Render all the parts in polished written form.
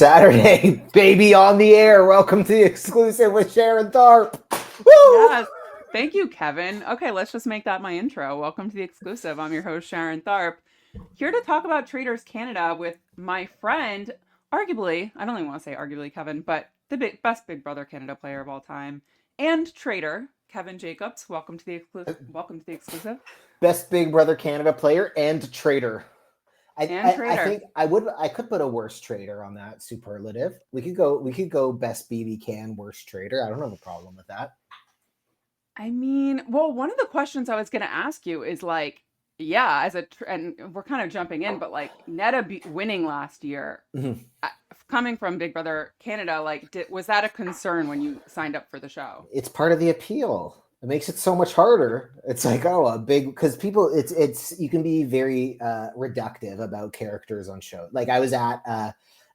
Saturday, baby, on the air. Welcome to the exclusive with Sharon Tharp. Woo! Yes. Thank you, Kevin. Okay, let's just make that my intro. Welcome to the exclusive. I'm your host, Sharon Tharp, here to talk about Traitors Canada with my friend, arguably, I don't even want to say arguably, Kevin, but the best Big Brother Canada player of all time, and Traitor, Kevin Jacobs. Welcome to the exclusive. Best Big Brother Canada player and traitor. And I Traitor. think I could put a worse traitor on that superlative. We could go best BB can worst traitor. I don't have a problem with that. I mean, well, one of the questions I was going to ask you is like, yeah, and we're kind of jumping in, but like winning last year, Mhm. coming from Big Brother Canada, like, was that a concern when you signed up for the show? It's part of the appeal. It makes it so much harder. It's like, oh, a big, because people, it's you can be very reductive about characters on show. Like I was at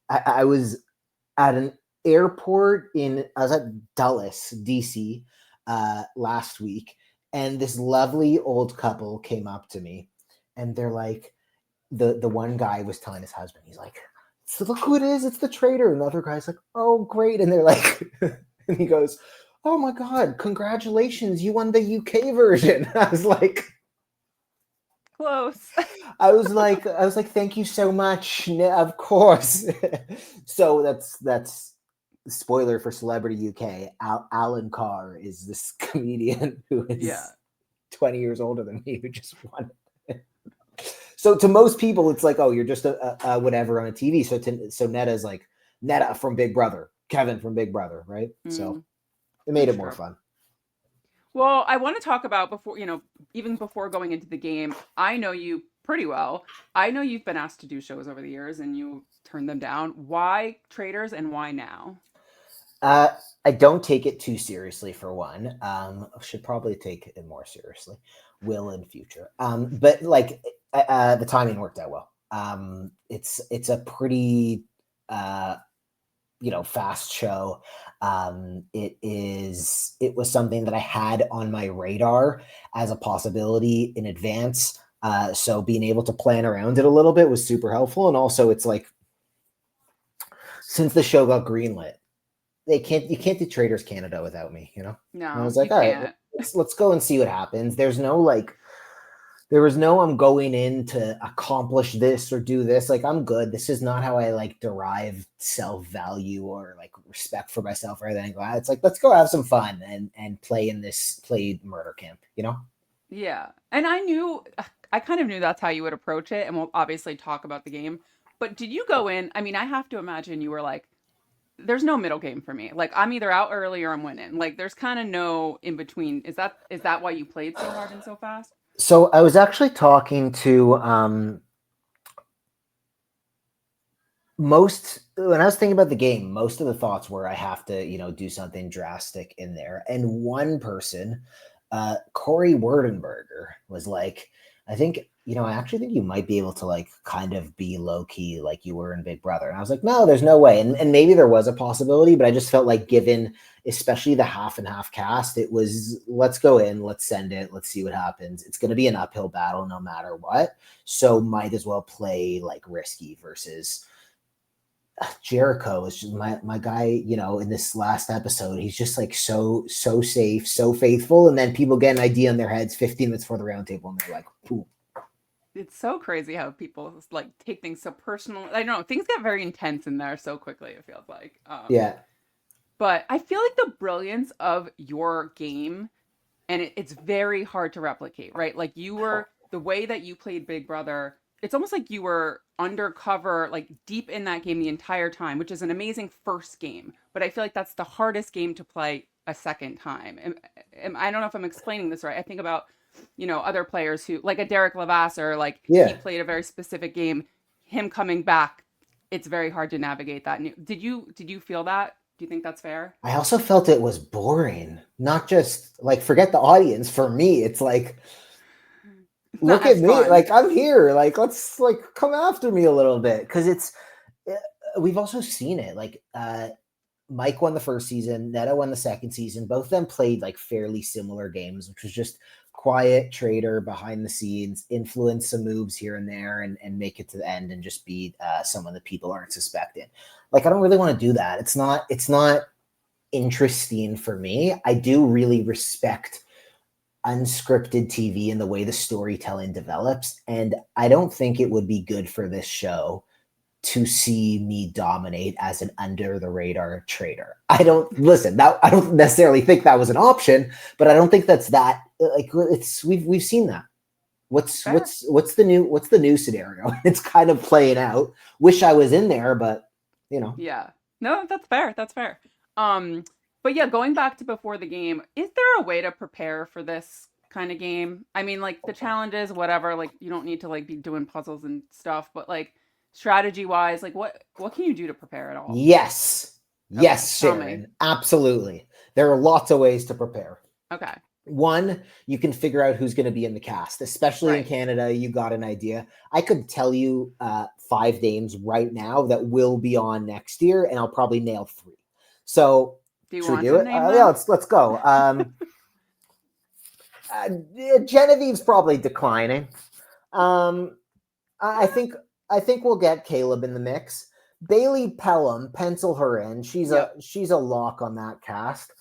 I was at an airport I was at Dulles, DC, last week, and this lovely old couple came up to me, and they're like, the one guy was telling his husband, he's like, so look who it is, it's the traitor, and the other guy's like, oh great, and they're like, and he goes, oh my god, congratulations, you won the UK version. I was like, Close. I was like, thank you so much. Of course. So that's spoiler for Celebrity UK. Alan Carr is this comedian who is Yeah. 20 years older than me who just won. So to most people, it's like, oh, you're just a whatever on a TV. So Netta's like Netta from Big Brother, Kevin from Big Brother, right? So it made it more fun. Well, I want to talk about even before going into the game, I know you pretty well. I know you've been asked to do shows over the years and you turned them down. Why Traitors and why now? I don't take it too seriously, for one. Should probably take it more seriously. Will in future. But like the timing worked out well. It's a pretty fast show. It was something that I had on my radar as a possibility in advance. So being able to plan around it a little bit was super helpful. And also it's like, since the show got greenlit, you can't do Traitors Canada without me, No, and I was like, you all can't. right, let's go and see what happens. There was no I'm going in to accomplish this or do this. Like, I'm good. This is not how I like derive self-value or like respect for myself or anything like that. It's like, let's go have some fun and play murder camp, Yeah. And I kind of knew that's how you would approach it. And we'll obviously talk about the game. But did you go in? I mean, I have to imagine you were like, there's no middle game for me. Like, I'm either out early or I'm winning. Like, there's kind of no in between. Is that why you played so hard and so fast? So I was actually talking to when I was thinking about the game, most of the thoughts were I have to, do something drastic in there. And one person, Corey Werdenberger, was like, I actually think you might be able to like kind of be low key like you were in Big Brother. And I was like, no, there's no way. And maybe there was a possibility, but I just felt like, given especially the half and half cast, it was, let's go in, let's send it, let's see what happens. It's going to be an uphill battle no matter what. So might as well play like risky versus Jericho is just my guy, in this last episode. He's just like so safe, so faithful. And then people get an idea in their heads 15 minutes before the round table and they're like, pooh. It's so crazy how people like take things so personal. I don't know, things get very intense in there so quickly, it feels like. Yeah. But I feel like the brilliance of your game, and it's very hard to replicate, right? Like the way that you played Big Brother, it's almost like you were undercover, like deep in that game the entire time, which is an amazing first game. But I feel like that's the hardest game to play a second time. And I don't know if I'm explaining this right. I think about, other players who, like a Derek Levasseur, like he Yeah. played a very specific game. Him coming back, it's very hard to navigate that. Did you feel that? Do you think that's fair? I also felt it was boring. Not just like, forget the audience. For me, it's like, It's not look at as me. fun. Like, I'm here. Like, let's like come after me a little bit. Cause we've also seen it. Like, Mike won the first season, Netta won the second season. Both of them played like fairly similar games, which was just quiet traitor behind the scenes, influence some moves here and there, and make it to the end and just be someone that people aren't suspecting. Like, I don't really want to do that. It's not interesting for me. I do really respect unscripted TV and the way the storytelling develops, and I don't think it would be good for this show to see me dominate as an under the radar traitor. I don't listen. That I don't necessarily think that was an option, but I don't think that's that. Like, it's we've seen that. What's Fair. what's the new scenario? It's kind of playing out. Wish I was in there, but you know. Yeah. No, that's fair. That's fair. Um, but yeah, going back to before the game, is there a way to prepare for this kind of game? I mean, like the challenges, whatever, like you don't need to like be doing puzzles and stuff, but like strategy wise, like what can you do to prepare at all? Yes, Okay, yes, tell me. Sharon, absolutely. There are lots of ways to prepare. Okay. One, you can figure out who's going to be in the cast, especially in Right. Canada. You got an idea. I could tell you 5 names right now that will be on next year, and I'll probably nail 3. So Do you should we want do to it? name Yeah, them? let's go. Uh, Genevieve's probably declining. Um, I think I think we'll get Caleb in the mix. Bailey Pelham, pencil her in. Yep. She's a lock on that cast.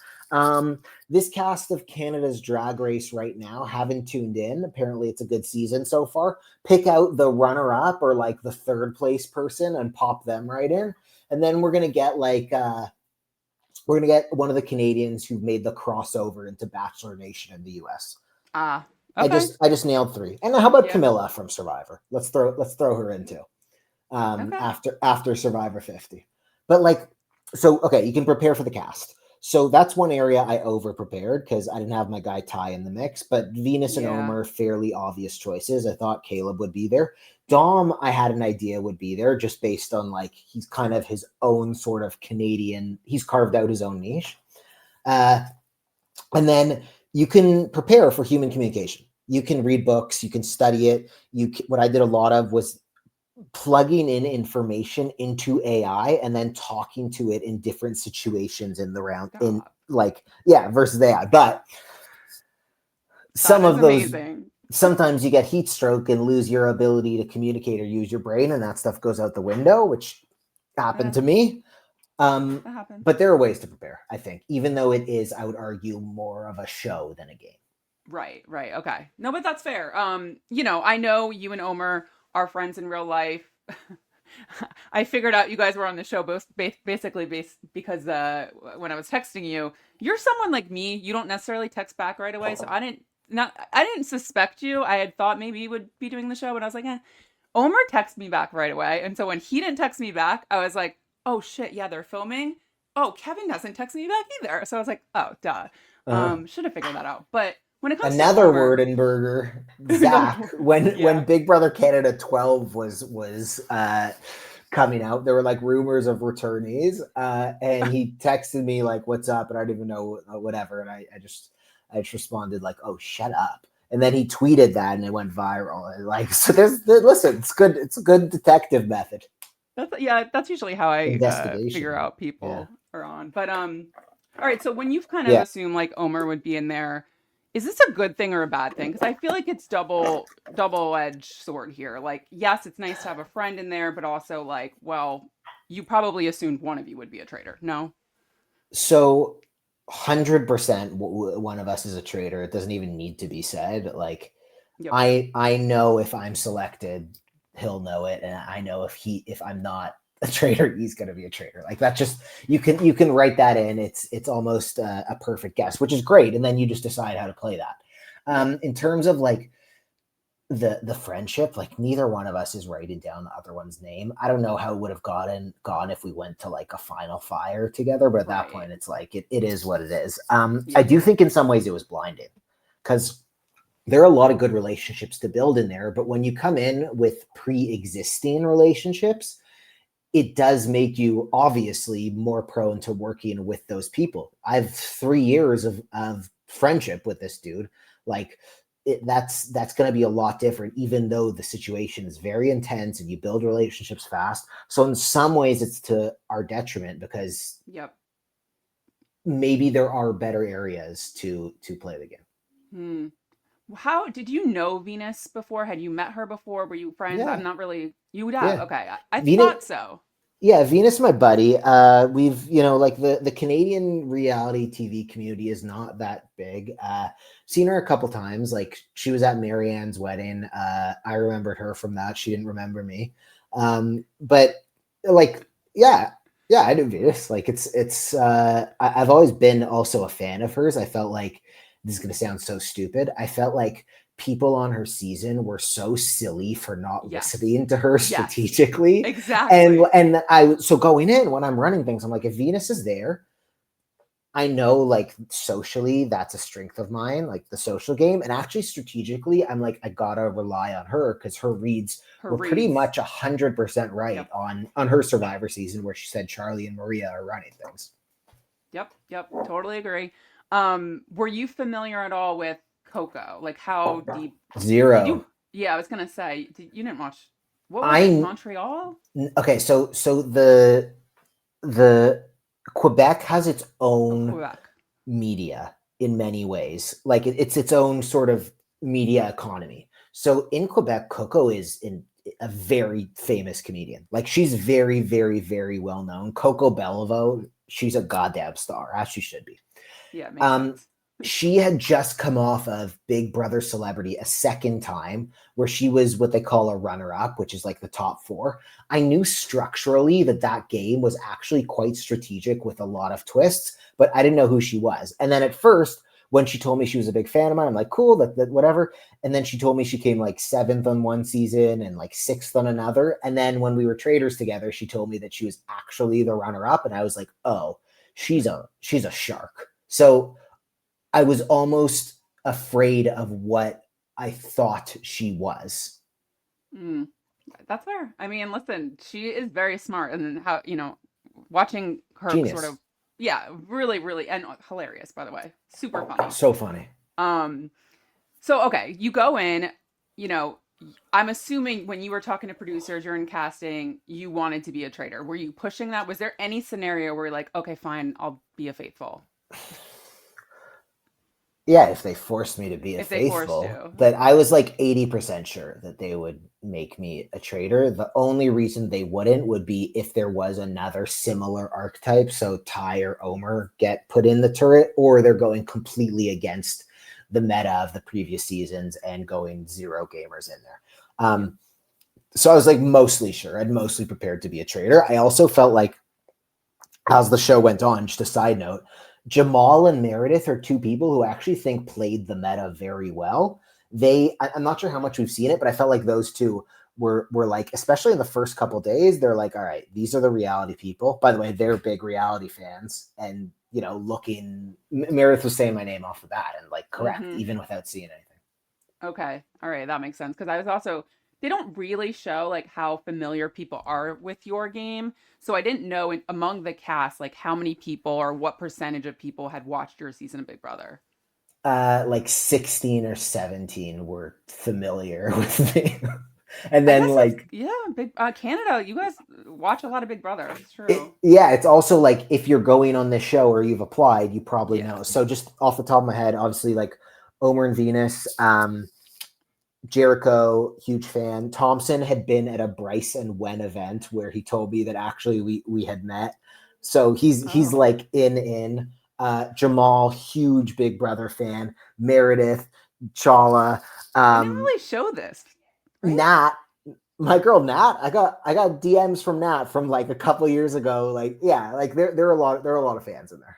This cast of Canada's Drag Race right now haven't tuned in. Apparently, it's a good season so far. Pick out the runner-up or like the third place person and pop them right in, and then we're gonna get one of the Canadians who made the crossover into Bachelor Nation in the U.S. Ah. I Okay. just I just nailed 3. And how about Yeah. Camilla from Survivor? Let's throw her in too. Okay. After Survivor 50. But like, so okay, you can prepare for the cast. So that's one area I over prepared because I didn't have my guy Ty in the mix. But Venus and Yeah. Omer, fairly obvious choices. I thought Caleb would be there. Dom, I had an idea would be there just based on like he's kind of his own sort of Canadian. He's carved out his own niche. Uh, and then you can prepare for human communication. You can read books. You can study it. What I did a lot of was plugging in information into AI and then talking to it in different situations in the round in Stop. like yeah versus AI. But That some is of those amazing. sometimes you get heat stroke and lose your ability to communicate or use your brain, and that stuff goes out the window, which happened Yeah, to me. Um, that happens. but there are ways to prepare, I think, even though it is, I would argue, more of a show than a game. Right, right. Okay. No, but that's fair. I know you and Omer are friends in real life. I figured out you guys were on the show because when I was texting you, you're someone like me. You don't necessarily text back right away, so I didn't suspect you. I had thought maybe you would be doing the show, but I was like, eh. Omer texted me back right away, and so when he didn't text me back, I was like, oh shit, yeah, they're filming. Oh, Kevin doesn't text me back either, so I was like, oh, duh. Uh, Should have figured that out. But when it comes to Another Omer, Wordenberger, Zach, when yeah, Big Brother Canada 12 was coming out, there were like rumors of returnees, and he texted me like, "What's up?" And I didn't even know whatever, and I just responded like, "Oh, shut up." And then he tweeted that, and it went viral. And like, so listen, it's good. It's a good detective method. that's usually how I figure Investigation. out Yeah. people are on. But all right. So when you've kind of Yeah. assumed like Omer would be in there, is this a good thing or a bad thing? Because I feel like it's double edged sword here. Like, yes, it's nice to have a friend in there, but also like, well, you probably assumed one of you would be a traitor. No. So 100% one of us is a traitor. It doesn't even need to be said. Like Yep. I know if I'm selected, he'll know it, and I know if I'm not a traitor, he's going to be a traitor. Like that, just you can write that in. It's almost a perfect guess, which is great, and then you just decide how to play that. Yep. In terms of like the friendship, like neither one of us is writing down the other one's name. I don't know how it would have gone if we went to like a final fire together, but at that Right. point it's like it is what it is. I Yep. do think in some ways it was blinding because there are a lot of good relationships to build in there, but when you come in with pre-existing relationships, it does make you obviously more prone to working with those people. I have 3 years of friendship with this dude. Like that's going to be a lot different, even though the situation is very intense and you build relationships fast. So in some ways, it's to our detriment because Yep. maybe there are better areas to play the game. Hmm. How did you know Venus before? Had you met her before? Were you friends? I'm Yeah, not really. You would have. yeah. Okay, I Venus, thought so. yeah, Venus, my buddy. We've, like the Canadian reality TV community is not that big. Seen her a couple times. Like she was at Marianne's wedding. I remembered her from that. She didn't remember me. But like, yeah, yeah, I knew Venus. Like I've always been also a fan of hers. I felt like this is gonna sound so stupid. I felt like people on her season were so silly for not Yes. listening to her Yes. strategically. and Exactly. and I so going in when I'm running things, I'm like, if Venus is there, I know like socially that's a strength of mine, like the social game, and actually strategically, I'm like, I gotta rely on her because her reads Her were pretty reads. much 100% right Yep. on her Survivor season where she said Charlie and Maria are running things. Yep. Yep. Totally agree. Were you familiar at all with Coco? Like how deep did you? Zero. Yeah, I was gonna say you didn't watch. What was it? I Montreal? okay, so the Quebec has its Oh, own Quebec. media in many ways. Like it's its own sort of media economy. So in Quebec, Coco is a very famous comedian. Like she's very, very, very well known. Coco Bellavo, she's a goddamn star, as she should be. Yeah, it makes Um, sense. she had just come off of Big Brother Celebrity a second time, where she was what they call a runner up, which is like the top four. I knew structurally that that game was actually quite strategic with a lot of twists, but I didn't know who she was. And then at first, when she told me she was a big fan of mine, I'm like, cool, that whatever. And then she told me she came like seventh on one season and like sixth on another. And then when we were traders together, she told me that she was actually the runner up, and I was like, oh, she's a shark. So I was almost afraid of what I thought she was. Mm, that's fair. I mean, listen, she is very smart, and how watching her sort of, Genius. yeah, really, really, and hilarious, by the way, super funny. So funny. Um, so okay, you go in, you know, I'm assuming when you were talking to producers, you're in casting, you wanted to be a traitor. Were you pushing that? Was there any scenario where you're like, okay, fine, I'll be a faithful Yeah, if they forced me to be a if they forced faithful, you? but I was like 80% sure that they would make me a traitor. The only reason they wouldn't would be if there was another similar archetype. So Ty or Omer get put in the turret, or they're going completely against the meta of the previous seasons and going zero gamers in there. Yeah. So I was like mostly sure. I'd mostly prepared to be a traitor. I also felt like as the show went on, just a side note, Jamal and Meredith are two people who I actually think played the meta very well. I'm not sure how much we've seen it, but I felt like those two were like, especially in the first couple days, they're like, all right, these are the reality people. By the way, they're big reality fans, and Meredith was saying my name off the bat and like correct, Mm-hmm. even without seeing anything. Okay. All right. That makes sense. Because I was also, they don't really show like how familiar people are with your game. So I didn't know among the cast, like how many people or what percentage of people had watched your season of Big Brother. Like 16 or 17 were familiar with me. And I then guess that's, like yeah, Big Canada, you guys watch a lot of Big Brother. It's true. yeah, it's also like if you're going on this show or you've applied, you probably Yeah. know. So just off the top of my head, obviously like Omer and Venus, Jericho, huge fan. Thompson had been at a Bryce and Wen event where he told me that actually we had met. So he's Oh, like in Jamal, huge Big Brother fan. Meredith, Chala, they didn't um, really show this, right? Nat, my girl Nat. I got DMs from Nat from like a couple years ago. Like yeah, like there are a lot of fans in there.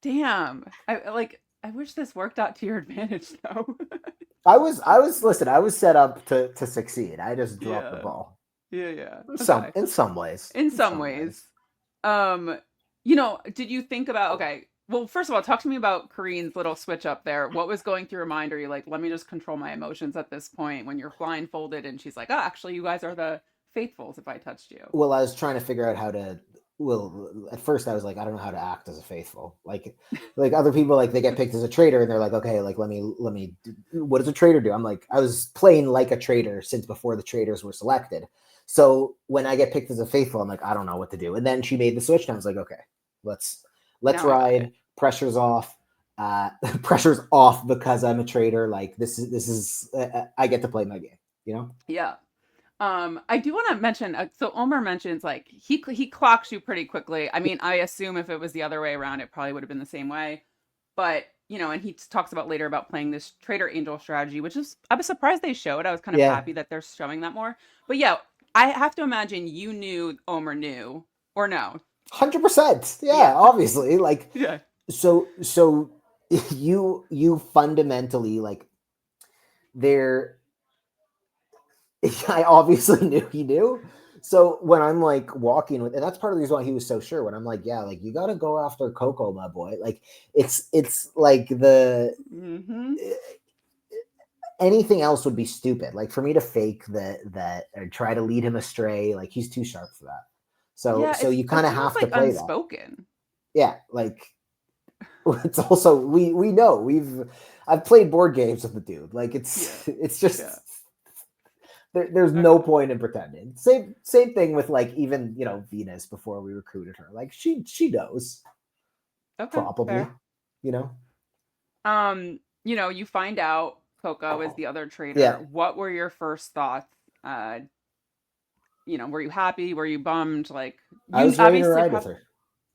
Damn. I wish this worked out to your advantage though. I was listen. I was set up to succeed. I just dropped the Yeah. ball Yeah, yeah. in some Okay. in some ways. In In some some ways. ways. Did you think about, okay, well, first of all, talk to me about Kareen's little switch up there. What was going through your mind? Are you like, let me just control my emotions at this point when you're blindfolded and she's like, oh, actually, you guys are the faithfuls if I touched you? Well, I was trying to figure out how to. Well, at first I was like, I don't know how to act as a faithful. Like other people, like they get picked as a traitor, and they're like, okay, like let me. What does a traitor do? I'm like, I was playing like a traitor since before the traitors were selected. So when I get picked as a faithful, I'm like, I don't know what to do. And then she made the switch, and I was like, okay, let's Now I got it. ride. Pressure's off. pressure's off because I'm a traitor. Like this is I get to play my game, you know? Yeah. I do want to mention. So Omer mentions like he clocks you pretty quickly. I mean, I assume if it was the other way around, it probably would have been the same way. But and he talks about later about playing this Traitor Angel strategy, which is I was surprised they showed. I was kind of Yeah, happy that they're showing that more. But yeah, I have to imagine you knew Omer knew or no. 100%. Yeah, Yeah, obviously. Like yeah. so you fundamentally like there I obviously knew he knew. So when I'm like walking with, and that's part of the reason why he was so sure. When I'm like, yeah, like you got to go after Coco, my boy. Like it's like the Hmm. anything else would be stupid. Like for me to fake that or try to lead him astray, like he's too sharp for that. So Yeah, so you kind it's of almost have to like play that. unspoken. Yeah, like it's also we know I've played board games with the dude. Like Yeah, it's just yeah. there's no Okay, point in pretending. Same thing with like even Venus before we recruited her. Like she knows okay, probably, fair. you know. You find out Coco is the other Yeah, traitor. What were your first thoughts? Uh, were you happy? Were you bummed? Like I you was ready to obviously ride with probably her.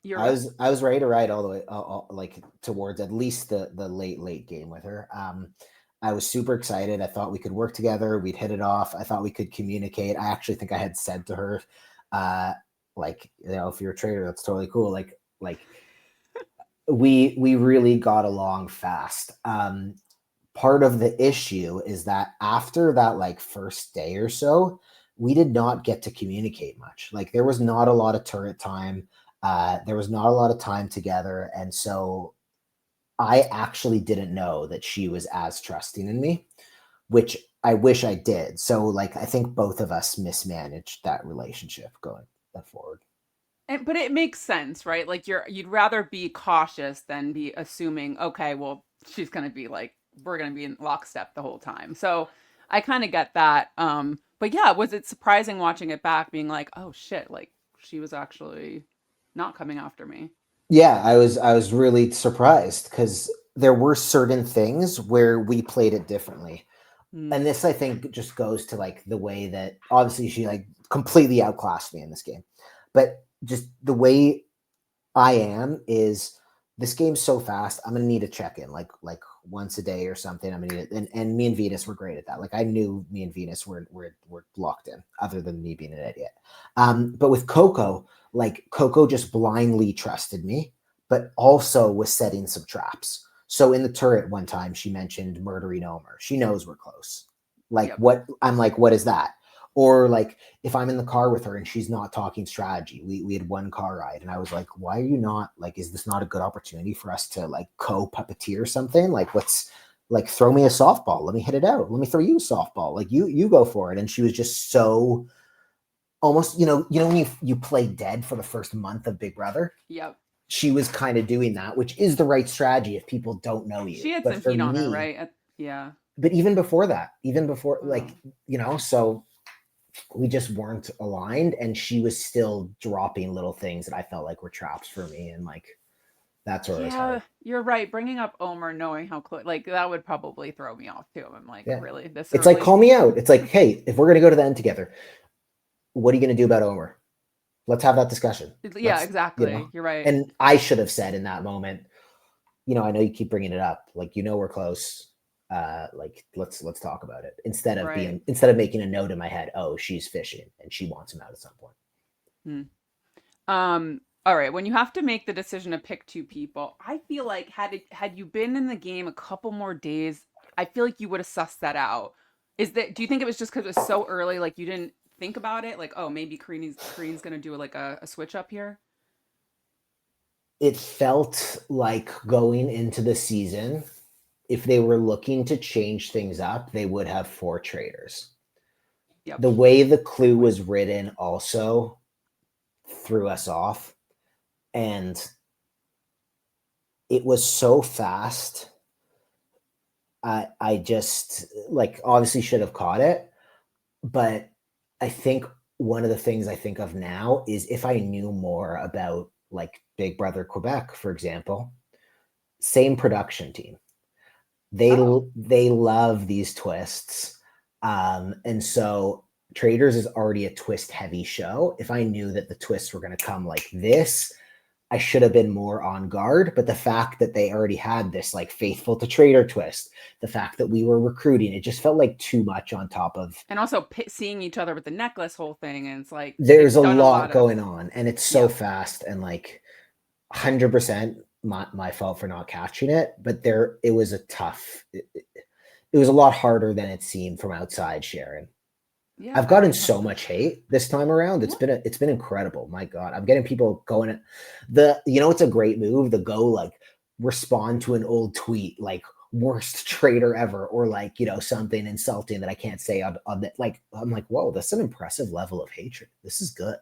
you're I what? was I was ready to ride all the way, like towards at least the late game with her. I was super excited. I thought we could work together. We'd hit it off. I thought we could communicate. I actually think I had said to her, uh, like if you're a trader, that's totally cool. Like we really got along fast. Part of the issue is that after that like first day or so, we did not get to communicate much. Like there was not a lot of turret time. There was not a lot of time together, and so I actually didn't know that she was as trusting in me, which I wish I did. So like I think both of us mismanaged that relationship going forward. But it makes sense, right? Like you'd rather be cautious than be assuming, okay, well, she's gonna be like, we're gonna be in lockstep the whole time. So I kind of get that. But yeah, was it surprising watching it back, being like, oh shit, like she was actually not coming after me? Yeah, I was really surprised because there were certain things where we played it differently. Mm, And this I think just goes to like the way that obviously she like completely outclassed me in this game. But just the way I am is this game's so fast. I'm gonna need a check in like once a day or something. I'm gonna need it. And me and Venus were great at that. Like I knew me and Venus were locked in, other than me being an idiot. But with Coco, like Coco just blindly trusted me, but also was setting some traps. So in the turret one time, she mentioned murdering Omer. She knows we're close. Like yep. what I'm like, what is that? Or like if I'm in the car with her and she's not talking strategy, we had one car ride and I was like, why are you not like, is this not a good opportunity for us to like co-puppeteer or something? Like let's like throw me a softball. Let me hit it out. Let me throw you a softball. Like you go for it. And she was just so almost, when you play dead for the first month of Big Brother, Yep. she was kind of doing that, which is the right strategy if people don't know you. She had But some for heat on her, me, right? Yeah. but even before that, even before Oh. so we just weren't aligned and she was still dropping little things that I felt like were traps for me and like that's where it was Yeah, hard. you're right. Bringing up Omer, knowing how close, like that would probably throw me off too. I'm like, Yeah. really, this It's like early? call me out. It's like, hey, if we're gonna go to the end together, what are you gonna do about Omer? Let's have that discussion. Yeah, Let's exactly. You're right. and I should have said in that moment, I know you keep bringing it up, like we're close. Like let's talk about it Right. instead of making a note in my head, oh, she's fishing and she wants him out at some point. Hmm. All right. When you have to make the decision to pick two people, I feel like had you been in the game a couple more days, I feel like you would have sussed that out. Do you think it was just because it was so early, like you didn't think about it? Like, oh, maybe Kareen's gonna do like a switch up here? It felt like going into the season, if they were looking to change things up, they would have four traders. Yep. The way the clue was written also threw us off. And it was so fast. I just like obviously should have caught it. But I think one of the things I think of now is if I knew more about like Big Brother Quebec, for example, same production team. Oh, They love these twists. And so Traitors is already a twist heavy show. If I knew that the twists were going to come like this, I should have been more on guard. But the fact that they already had this like faithful to Traitor twist, the fact that we were recruiting, it just felt like too much on top of. and also seeing each other with the necklace whole thing, and it's like There's they've a done a lot lot of going on, and it's so yeah. fast and like 100% my fault for not catching it. But it was a tough. It was a lot harder than it seemed from outside, Sharon. Yeah, I've I gotten can so much hate this time around. what? It's been incredible. My God, I'm getting people going at it's a great move. The go like respond to an old tweet like worst traitor ever, or like something insulting that I can't say on that. Like I'm like, whoa, that's an impressive level of hatred. This is good.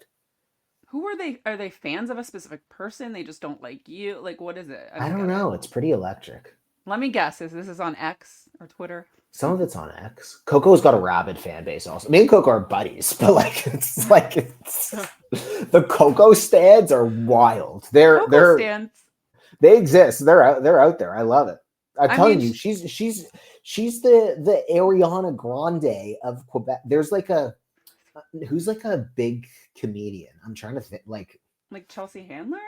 Who are they? Are they fans of a specific person? They just don't like you? Like, what is it? I I don't don't get it. know. It's pretty electric. Let me guess. Is this is on X or Twitter? Some of it's on X. Coco's got a rabid fan base also. Me and Coco are buddies, but like the Coco stands are wild. Coco stands. They exist. They're out there. I love it. I'm I telling mean, you, she's the Ariana Grande of Quebec. There's like a who's like a big comedian. I'm trying to think like like Chelsea Handler,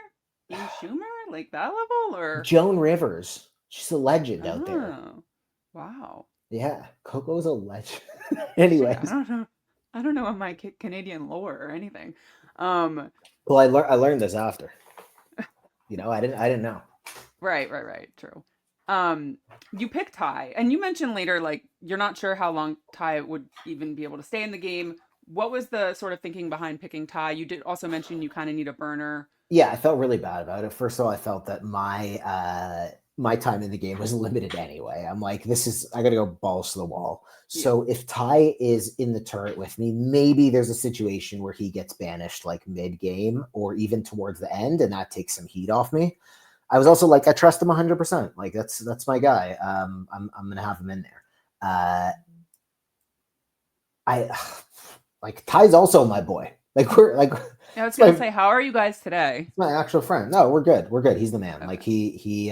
Amy Schumer, like that level, or Joan Rivers. She's a legend out there. oh, wow. Yeah, Coco's a legend. Shit, I Anyways, don't know. I don't know my Canadian lore or anything. well, I learned this after. I didn't know. Right. True. Um, you pick Ty, and you mentioned later, like you're not sure how long Ty would even be able to stay in the game. What was the sort of thinking behind picking Ty? You did also mention you kind of need a burner. Yeah, I felt really bad about it. First of all, I felt that my time in the game was limited anyway. I'm like, I gotta go balls to the wall. Yeah. So if Ty is in the turret with me, maybe there's a situation where he gets banished like mid game or even towards the end, and that takes some heat off me. I was also like, I trust him 100%. Like that's my guy. I'm gonna have him in there. I like Ty's also my boy. Like we're like I was it's gonna my say, how are you guys today? my actual friend. No, we're good. We're good. He's the man. Like Okay.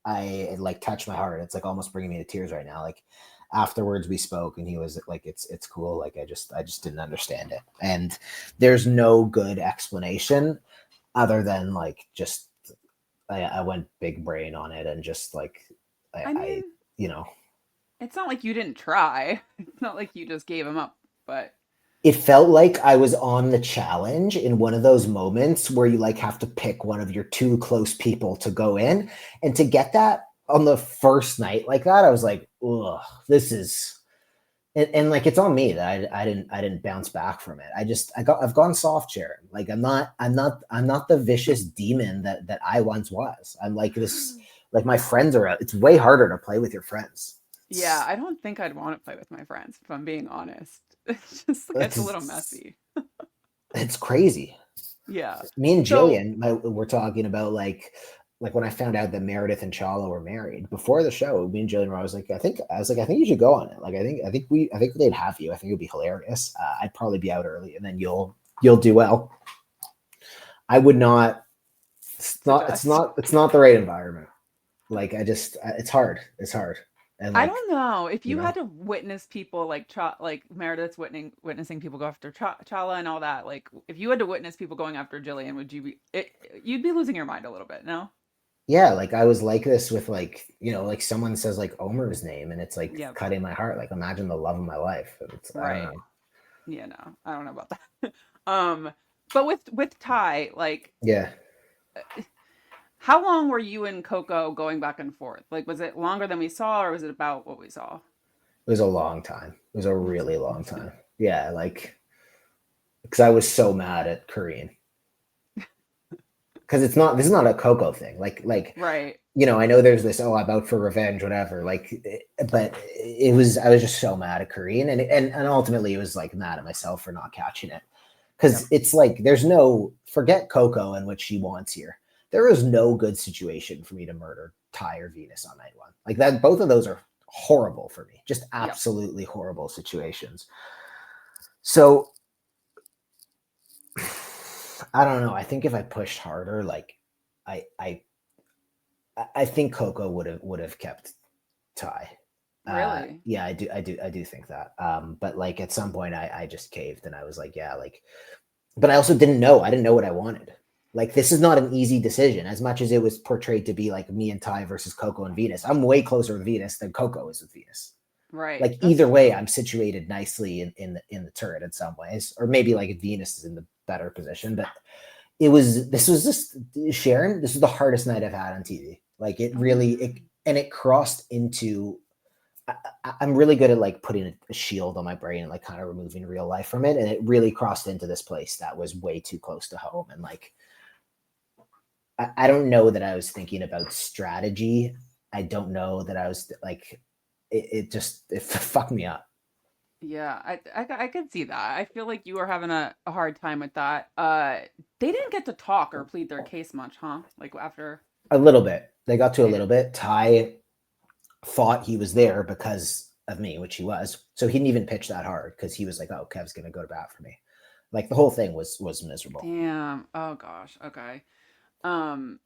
I like touched my heart. It's like almost bringing me to tears right now. Like afterwards we spoke and he was like, it's cool. Like I just didn't understand it. And there's no good explanation other than like just I went big brain on it and just like I I mean, you know it's not like you didn't try. It's not like you just gave him up, but it felt like I was on the challenge in one of those moments where you like have to pick one of your two close people to go in. And to get that on the first night like that, I was like, ugh, this is and like it's on me that I didn't bounce back from it. I've gone soft, Sharon. Like I'm not the vicious demon that I once was. I'm like this like my friends are out. It's way harder to play with your friends. yeah, I don't think I'd want to play with my friends, if I'm being honest. It just gets a little messy. It's crazy. Yeah. Me and So, Jillian we're talking about like when I found out that Meredith and Chala were married before the show. Me and Jillian were I was like I think you should go on it. Like I think they'd have you. I think it'd be hilarious. I'd probably be out early and then you'll do well. I would not. suggest. It's not the right environment. Like it's hard. It's hard. And I like don't know if you you know had to witness people like like Meredith's witnessing people go after Chala and all that. Like, if you had to witness people going after Jillian, would you be? You'd be losing your mind a little bit. No. yeah, like I was like this with like like someone says like Omer's name and it's like Yeah. cutting my heart. Like imagine the love of my life. I don't Right. know. Yeah. No, I don't know about that. um, but with Ty, like, Yeah, how long were you and Coco going back and forth? Like, was it longer than we saw, or was it about what we saw? it was a long time. It was a That's a really long long time. time. Yeah, like because I was so mad at Korean. Because this is not a Coco thing. Right. I know there's this I'm out for revenge, whatever. But it was I was just so mad at Korean, and ultimately it was like mad at myself for not catching it. Yep. Because it's like there's no forget Coco and what she wants here. There is no good situation for me to murder Ty or Venus on night one. Like that, both of those are horrible for me. Just Yep. absolutely horrible situations. So I don't know. I think if I pushed harder, like I I think Coco would have kept Ty. Really? Yeah, I do think that. But like at some point, I just caved and I was like, yeah, like. But I also didn't know. I didn't know what I wanted. Like this is not an easy decision. As much as it was portrayed to be like me and Ty versus Coco and Venus, I'm way closer with Venus than Coco is with Venus. Right. Like That's either way, true. I'm situated nicely in the turret in some ways, or maybe like Venus is in the better position. But this was just Sharon. This is the hardest night I've had on TV. Like it Oh my really God. and it crossed into. I'm really good at like putting a shield on my brain and like kind of removing real life from it, and it really crossed into this place that was way too close to home. And like I don't know that I was thinking about strategy. I don't know that I was like it just it fucked me up. Yeah, I could see that. I feel like you were having a hard time with that. They didn't get to talk or plead their case much, huh? Like after A little bit. They got to a they little did. bit. Ty thought he was there because of me, which he was. So he didn't even pitch that hard because he was like, "Oh, Kev's gonna go to bat for me." Like the whole thing was miserable. Damn. Oh gosh. Okay. Um,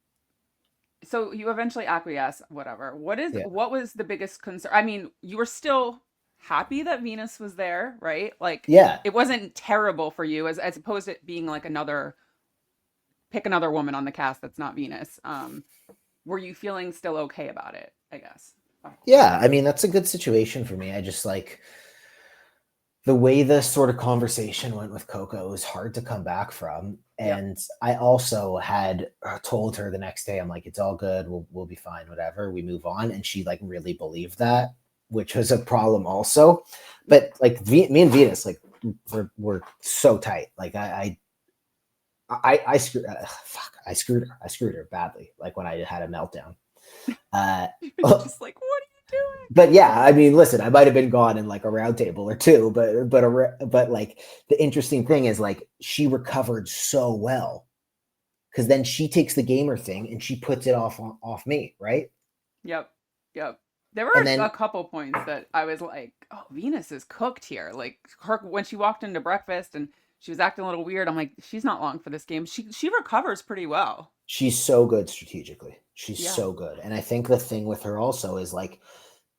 so you eventually acquiesce, whatever. Yeah, What was the biggest concern? I mean, you were still happy that Venus was there, right? Like yeah. it wasn't terrible for you as opposed to it being like pick another woman on the cast that's not Venus. Were you feeling still okay about it, I guess? Oh, Yeah, I mean that's a good situation for me. I just like the way the sort of conversation went with Coco was hard to come back from. yep. And I also had told her the next day, I'm like, it's all good, we'll be fine, whatever. We move on, and she like really believed that, which was a problem also. But like me and Venus, like we're so tight. Like I screwed fuck I screwed her badly. Like when I had a meltdown. Uh, She was just like, "What are you but yeah, I mean, listen, I might have been gone in like a round table or two, but like the interesting thing is like she recovered so well because then she takes the gamer thing and she puts it off me, right? Yep. Yep. There And were a then couple points that I was like, "Oh, Venus is cooked here." Like her when she walked into breakfast and she was acting a little weird. I'm like, "She's not long for this game." She recovers pretty well. she's so good strategically. She's Yeah. so good, and I think the thing with her also is like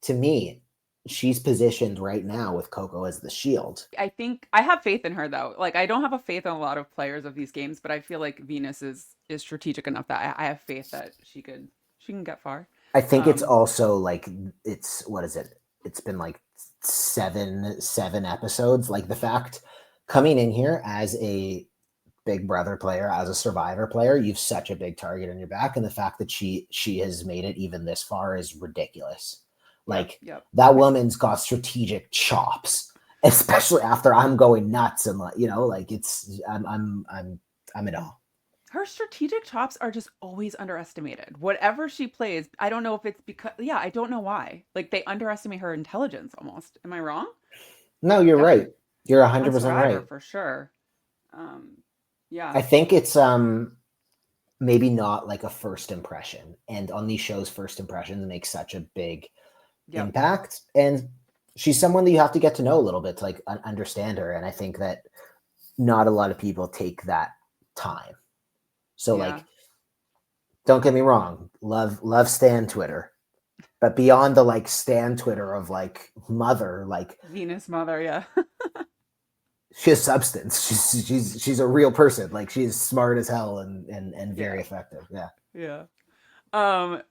to me, she's positioned right now with Coco as the shield. I think I have faith in her though. Like I don't have a faith in a lot of players of these games, but I feel like Venus is strategic enough that I have faith that she can get far. I think it's Um, also like it's what is it? It's been like seven episodes. Like the fact coming in here as a Big Brother player, as a Survivor player, you've such a big target on your back, and the fact that she has made it even this far is ridiculous. yep, Like yep. that woman's got strategic chops, especially after I'm going nuts and like like it's I'm in awe. Her strategic chops are just always underestimated. Whatever she plays, I don't know if it's because yeah, I don't know why. Like they underestimate her intelligence almost. Am I wrong? No, you're right. Definitely You're on 100% Survivor right. for sure. Um, yeah, I think it's maybe not like a first impression. And on these shows, first impressions make such a big yep, impact. And she's someone that you have to get to know a little bit to like understand her. And I think that not a lot of people take that time. So yeah. like, don't get me wrong, love Stan Twitter, but beyond the like Stan Twitter of like mother, like Venus Mother, yeah. she has substance. She's a real person. Like she's smart as hell and very Yeah, effective. Yeah. yeah.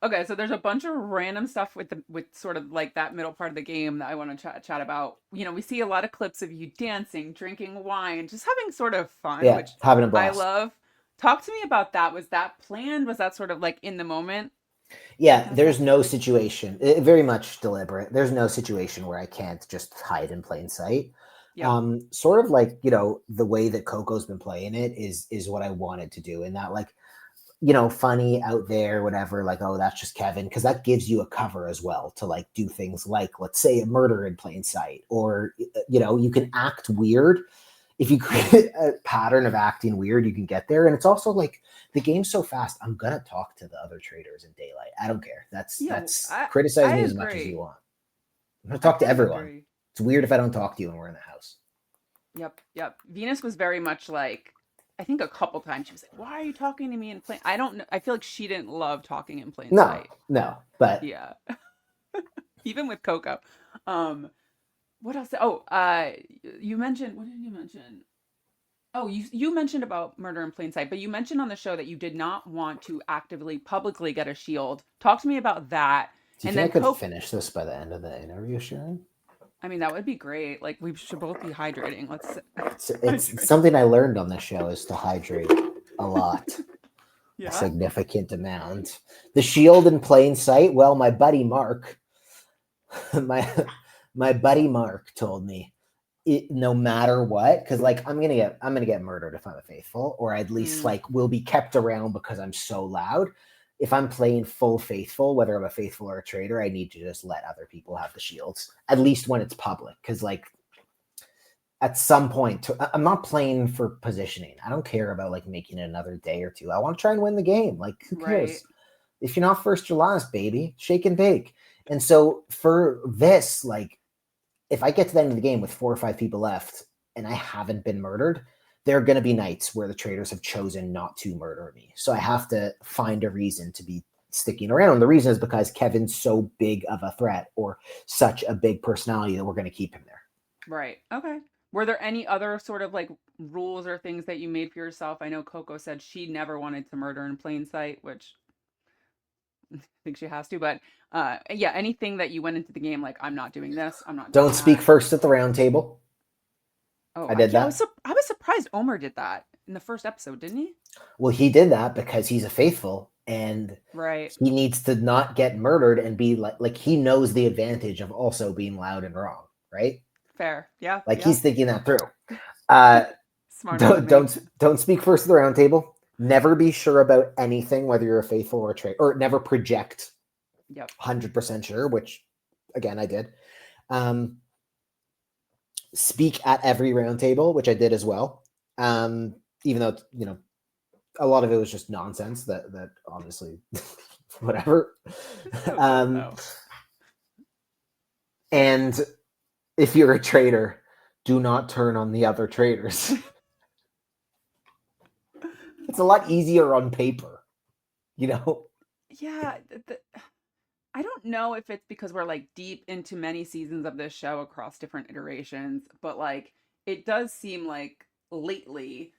Okay, so there's a bunch of random stuff with sort of like that middle part of the game that I want to chat about. We see a lot of clips of you dancing, drinking wine, just having sort of fun, Yeah. which Having a I blast. love. Talk to me about that. Was that planned? Was that sort of like in the moment? That Yeah, kind of there's stuff? no situation, very much deliberate. There's no situation where I can't just hide in plain sight. Yep. Sort of like, the way that Coco's been playing it is what I wanted to do. And that like, funny out there, whatever, like, oh, that's just Kevin, because that gives you a cover as well to like do things like, let's say, a murder in plain sight, or you can act weird if you create a pattern of acting weird, you can get there. And it's also like the game's so fast. I'm gonna talk to the other traders in daylight. I don't care. That's Yeah, that's criticize I me as much as you agree. want. I'm gonna talk to I everyone. agree. It's weird if I don't talk to you when we're in the house. Yep, yep. Venus was very much like I think a couple times she was like, "Why are you talking to me in plain?" I don't know. I feel like she didn't love talking in plain No, sight. no, but Yeah, even with Coco. Um, what else? Oh, you mentioned, what did you mention? Oh, you mentioned about murder in plain sight, but you mentioned on the show that you did not want to actively publicly get a shield. Talk to me about that. do you And think I then could Coco. finish this by the end of the interview, Sharon? I mean, that would be great. Like we should both be hydrating. Let's It's hydrate. something I learned on this show is to hydrate a lot, a Yeah. significant amount. The shield in plain sight. Well, my buddy Mark, my my buddy Mark told me no matter what, because like I'm gonna get murdered if I'm a faithful, or at least Mm, like will be kept around because I'm so loud. If I'm playing full faithful, whether I'm a faithful or a traitor, I need to just let other people have the shields, at least when it's public, because like at some point I'm not playing for positioning. I don't care about like making it another day or two. I want to try and win the game. Like who right. cares? If you're not first, you're last, baby. Shake and bake. And so for this, like if I get to the end of the game with 4 or 5 people left and I haven't been murdered, there are going to be nights where the traitors have chosen not to murder me. So I have to find a reason to be sticking around. The reason is because Kevin's so big of a threat or such a big personality that we're going to keep him there. Right. Okay. Were there any other sort of like rules or things that you made for yourself? I know Coco said she never wanted to murder in plain sight, which I think she has to, but yeah, anything that you went into the game like I'm not doing this, I'm not Don't doing speak that. first at the round table. Oh, I did yeah, that. I was surprised Omer did that in the first episode, didn't he? Well, he did that because he's a faithful and Right. he needs to not get murdered and be like he knows the advantage of also being loud and wrong, right? Fair. Yeah, Like yeah. he's thinking that through. Uh, Smarter than don't me. don't don't speak first at the round table. Never be sure about anything, whether you're a faithful or a traitor, or never project Yep. 100% sure, which again I did. Um, speak at every round table, which I did as well. Even though a lot of it was just nonsense that obviously whatever. It's so good um, though. and if you're a traitor, do not turn on the other traitors. It's a lot easier on paper, you know. Yeah, I don't know if it's because we're like deep into many seasons of this show across different iterations, but like it does seem like lately,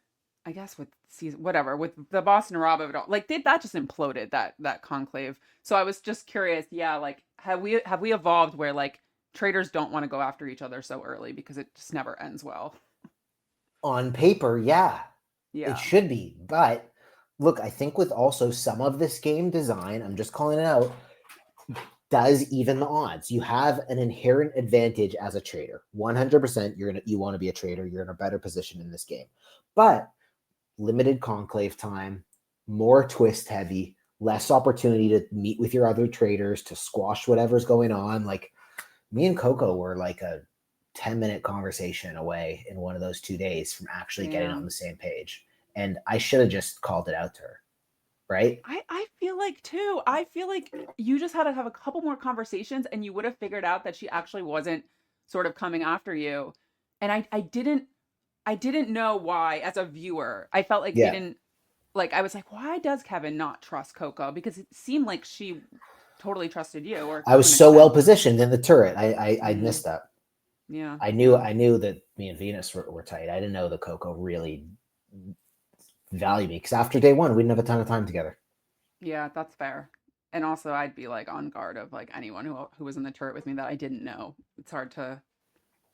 I guess with season whatever, with the Boston Rob of it all, like that just imploded that conclave. So I was just curious, yeah, like have we evolved where like traders don't want to go after each other so early because it just never ends well. On paper, yeah, it Yeah. should be. But look, I think with also some of this game design, I'm just calling it out, does even the odds. You have an inherent advantage as a trader. 100% you want to be a trader. You're in a better position in this game. But limited conclave time, more twist heavy, less opportunity to meet with your other traders to squash whatever's going on. Like me and Coco were like a 10-minute conversation away in one of those 2 days from actually getting on Damn. the same page. And I should have just called it out to her, right? I feel like too. I feel like you just had to have a couple more conversations and you would have figured out that she actually wasn't sort of coming after you. And I didn't know why as a viewer. I felt like they Yeah. didn't like I was like, why does Kevin not trust Coco? Because it seemed like she totally trusted you or I to was an so well extent. positioned in the turret. I Mm, missed that. yeah, I knew yeah. I knew that me and Venus were tight. I didn't know that Coco really valued me because after day one, we didn't have a ton of time together. Yeah, that's fair. And also I'd be like on guard of like anyone who was in the turret with me that I didn't know. It's hard to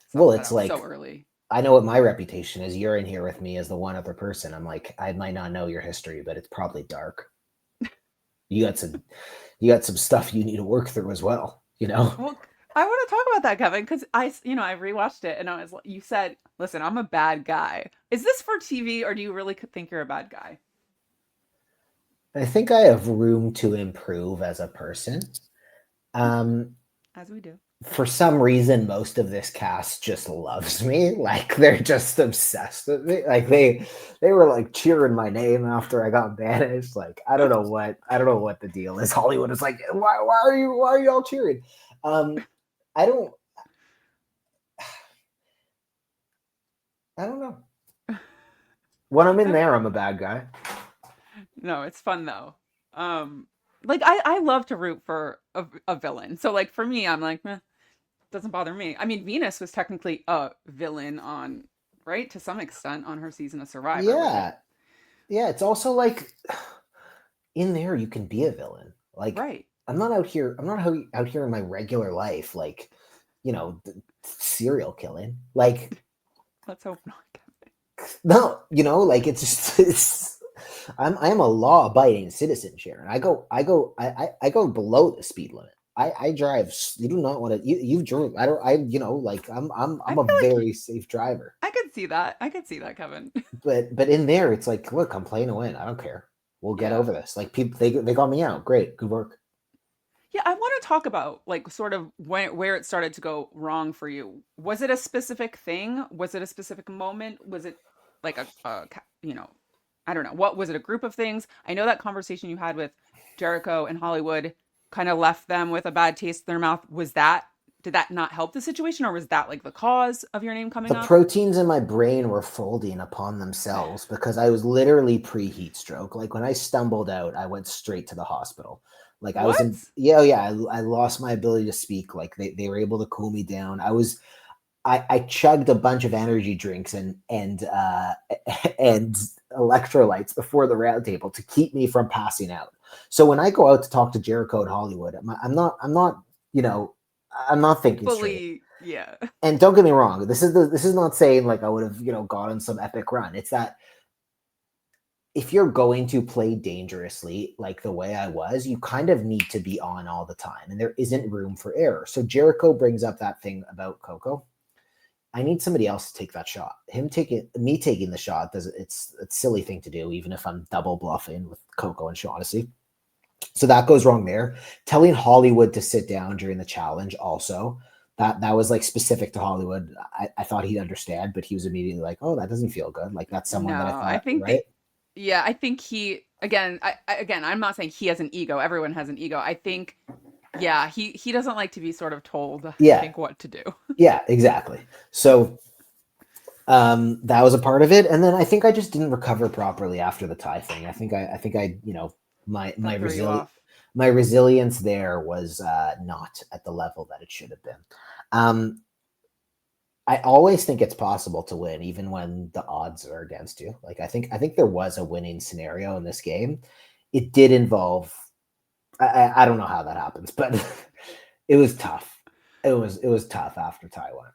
suss Well, that it's out so like early. I know what my reputation is. You're in here with me as the one other person. I'm like, I might not know your history, but it's probably dark. You got some you got some stuff you need to work through as well, you know? Well, I want to talk about that, Kevin, because I rewatched it and I was, you said, listen, I'm a bad guy. Is this for TV or do you really think you're a bad guy? I think I have room to improve as a person. Um, As we do. for some reason, most of this cast just loves me. Like they're just obsessed with me. Like they were like cheering my name after I got banished. Like I don't know what the deal is. Hollywood is like, why are you all cheering? Um, I don't I don't know. When I'm in I- there, I'm a bad guy. no, it's fun though. Like I love to root for a villain. So like for me, I'm like, meh, doesn't bother me. I mean, Venus was technically a villain on, right, to some extent on her season of Survivor, wasn't Yeah, yeah. It's also like in there you can be a villain. Like right? I'm not out here. I'm not out here in my regular life, like serial killing. Like Let's hope not. no, like it's just I am a law abiding citizen, Sharon. I go below the speed limit. I drive. You do not want to. You drove. I don't. I like I I'm a feel like very safe driver. I could see that. I could see that, Kevin. But in there, it's like, look, I'm playing to win. I don't care. We'll get Yeah. over this. Like people, they got me out. Great, good work. Yeah, I want to talk about like sort of where it started to go wrong for you. Was it a specific thing? Was it a specific moment? Was it like I don't know. What was it? A group of things? I know that conversation you had with Jericho and Hollywood kind of left them with a bad taste in their mouth. Did that not help the situation, or was that like the cause of your name The coming up? proteins in my brain were folding upon themselves because I was literally pre-heat stroke. Like when I stumbled out, I went straight to the hospital. Like I was in, What? yeah, oh, yeah. I lost my ability to speak. Like they were able to cool me down. I chugged a bunch of energy drinks and electrolytes before the round table to keep me from passing out. So when I go out to talk to Jericho at Hollywood, I'm not, you know, I'm not thinking straight. Fully, yeah. And don't get me wrong, this is not saying like I would have, gone on some epic run. It's that if you're going to play dangerously like the way I was, you kind of need to be on all the time and there isn't room for error. So Jericho brings up that thing about Coco. I need somebody else to take that shot. Me taking the shot, it's a silly thing to do, even if I'm double bluffing with Coco and Shaughnessy. So that goes wrong there. Telling Hollywood to sit down during the challenge also. That was like specific to Hollywood. I thought he'd understand, but he was immediately like, "Oh, that doesn't feel good." Like that's someone that I No, I thought, think right? yeah, I think he again. Again, I'm not saying he has an ego. Everyone has an ego. I think, yeah, he doesn't like to be sort of told, I Yeah, think, what to do. yeah, exactly. So that was a part of it, and then I think I just didn't recover properly after the tie thing. I think I my That threw you off. my resilience there was not at the level that it should have been. Um, I always think it's possible to win, even when the odds are against you. Like I think there was a winning scenario in this game. It did involve. I don't know how that happens, but it was tough. It was tough after Taiwan.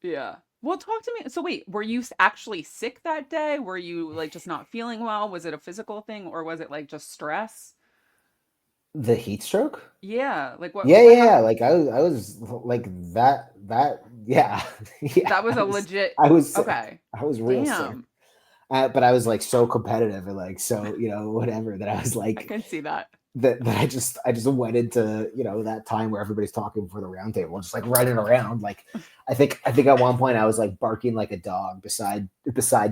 Yeah. Well, talk to me. So wait, were you actually sick that day? Were you like just not feeling well? Was it a physical thing or was it like just stress? The heat stroke. Yeah. Like Yeah, what yeah, happened? yeah. Like I was like that. Yeah, yeah. That was a legit. I was sick. Okay. I was real sick. Damn. But I was like so competitive and like so whatever that I was I like can see that. that I just went into that time where everybody's talking before the round table, just like running around. Like I think at one point I was like barking like a dog beside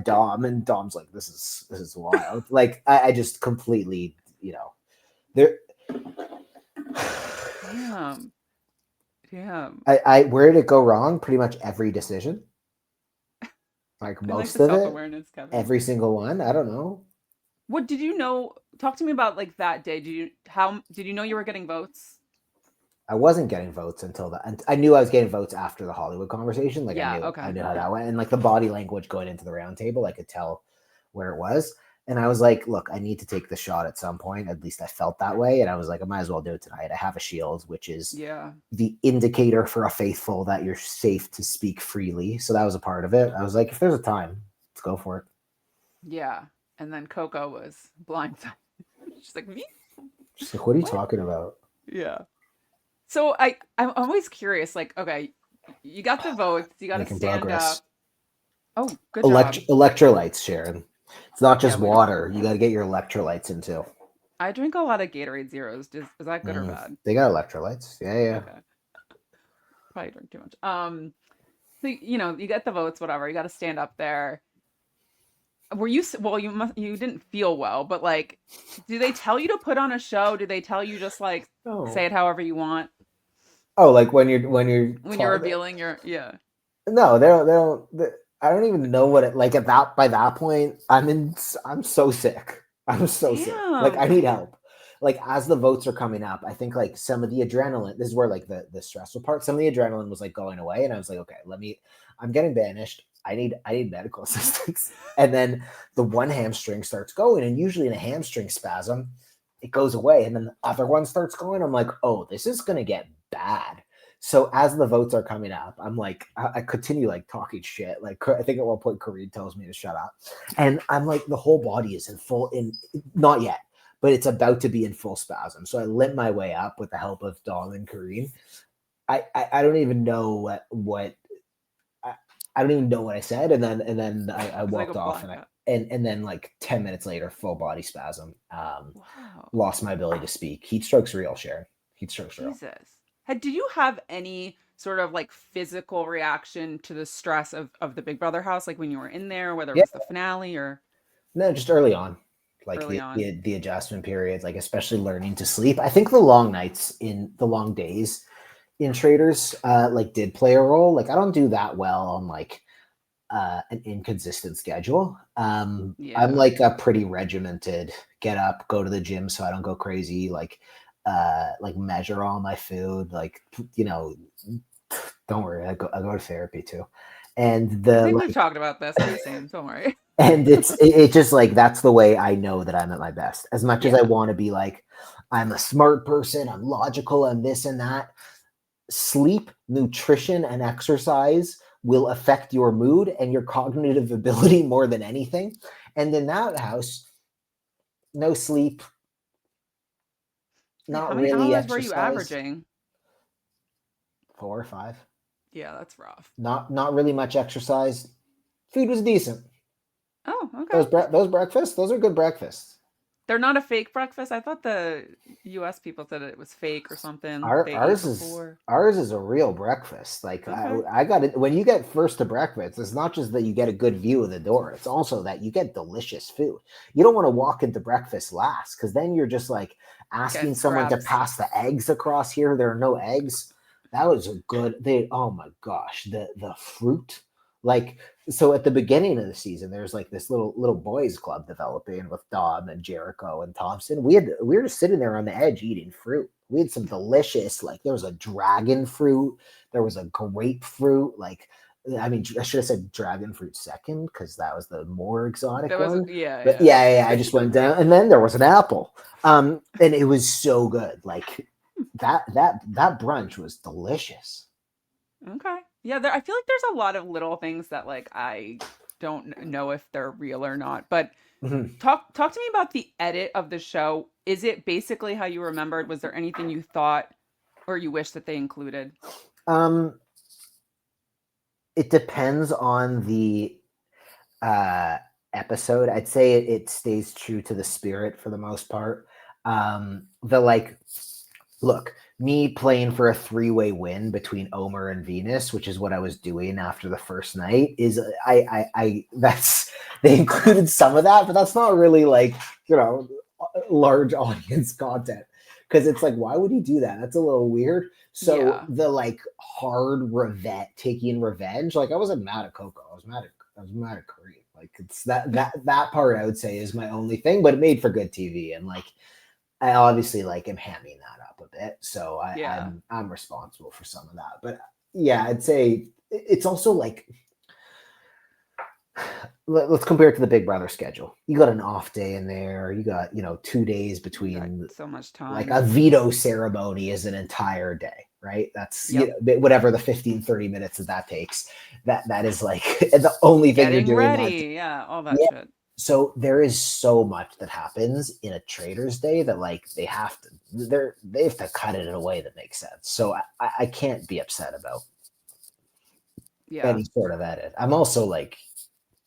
Dom, and Dom's like, this is wild. Like I just completely there. Damn. Damn. I where did it go wrong? Pretty much every decision, like I like the most of it, self-awareness, Kevin. every single one. I don't know. What did you know? Talk to me about like that day. How did you know you were getting votes? I wasn't getting votes until that, and I knew I was getting votes after the Hollywood conversation. Like I Yeah, knew, I okay. knew how that went, and like the body language going into the round table, I could tell where it was. And I was like, look, I need to take the shot at some point. At least I felt that way, and I was like, I might as well do it tonight. I have a shield, which is Yeah. the indicator for a faithful that you're safe to speak freely. So that was a part of it. I was like, if there's a time, let's go for it. Yeah. And then Coco was blindsided. She's like, "Me? She's like, what are you What?" talking about? Yeah. So I'm always curious, like, okay, you got the votes, you got to Making stand progress. up. Oh, good job. Electrolytes, Sharon. It's not Yeah, just we don't. water. You got to get your electrolytes into. I drink a lot of Gatorade Zeros. Is that good or bad? They got electrolytes. Yeah, yeah. Okay. Probably drink too much. So you get the votes, whatever. You got to stand up there. Were you well, you didn't feel well, but like do they tell you to put on a show? Do they tell you just like say Oh, it however you want oh, like when you're when you're revealing your yeah. no, they don't. They don't. I don't even know what it like at that by that point. I'm so sick. I'm so sick. Like Damn. I need help. Like as the votes are coming up, I think like some of the adrenaline. This is where like the stressful part. Some of the adrenaline was like going away, and I was like, okay, let me. I'm getting banished. I need medical assistance. And then the one hamstring starts going, and usually in a hamstring spasm, it goes away, and then the other one starts going. I'm like, oh, this is gonna get bad. So as the votes are coming up, I'm like, I continue like talking shit. Like I think at one point Kareem tells me to shut up, and I'm like, the whole body is in full in not yet, but it's about to be in full spasm. So I limp my way up with the help of Dom and Kareem. I don't even know what I, I don't even know what I said, and then I It's like a walked off, and I blackout. and then like 10 minutes later, full body spasm. Wow. Lost my ability to speak. Heat stroke's real, Sharon. Heat stroke's real. Jesus. Did you have any sort of like physical reaction to the stress of the Big Brother house, like when you were in there, whether it Yeah, was the finale or no, just early on, like early on? the adjustment periods, like especially learning to sleep. I think the long nights in the long days in traders like did play a role. Like I don't do that well on like an inconsistent schedule. I'm Yeah. like a pretty regimented get up, go to the gym so I don't go crazy, like measure all my food, like you know, don't worry, I go to therapy too. And I the think we've like talked about this. I'm the same. Don't worry. and it just like that's the way I know that I'm at my best. As much as I Yeah. want to be like I'm a smart person, I'm logical, and this and that, sleep, nutrition, and exercise will affect your mood and your cognitive ability more than anything. And in that house, no sleep, Yeah. How not many really hours were you exercise, averaging? 4 or 5. Yeah, that's rough. Not really much exercise. Food was decent. Oh, okay. Those breakfasts, those are good breakfasts. They're not a fake breakfast. I thought the US people said it was fake or something. Our They ate ours is before. ours is a real breakfast. Like Okay. I got it when you get first to breakfast. It's not just that you get a good view of the door. It's also that you get delicious food. You don't want to walk into breakfast last because then you're just like Getting asking someone to scraps. pass the eggs across here. There are no eggs. That was a good. They oh my gosh the fruit like so at the beginning of the season there's like this little boys club developing with Dom and Jericho and Thompson. We were just sitting there on the edge eating fruit. We had some delicious like there was a dragon fruit, there was a grapefruit, like I mean I should have said dragon fruit second because that was the more exotic That was one. yeah, But yeah. yeah, I just went down and then there was an apple. And it was so good. Like that brunch was delicious. Okay. Yeah, I feel like there's a lot of little things that like I don't know if they're real or not. But Mhm. talk to me about the edit of the show. Is it basically how you remembered? Was there anything you thought or you wish that they included? Um, it depends on the uh, episode. I'd say it stays true to the spirit for the most part. The like, look, me playing for a three-way win between Omer and Venus, which is what I was doing after the first night, is I that's they included some of that, but that's not really like large audience content because it's like why would he do that? That's a little weird. So Yeah. the like hard revenge, taking revenge, like I wasn't mad at Coco. I was mad at Kareem. Like it's that part I would say is my only thing, but it made for good TV and like I obviously like am hamming that up a bit, so Yeah. I'm responsible for some of that. But yeah, I'd say it's also like let's compare it to the Big Brother schedule. You got an off day in there. You got 2 days You got between so much like time. a veto ceremony is an entire day, right? That's Yep. whatever the 15-30 minutes that takes. That is like the only thing you're Getting doing that. ready. Yeah, all that Yeah. shit. So there is so much that happens in a Traitors Day that like they have to cut it in a way that makes sense. So I can't be upset about Yeah. any sort of edit. I'm also like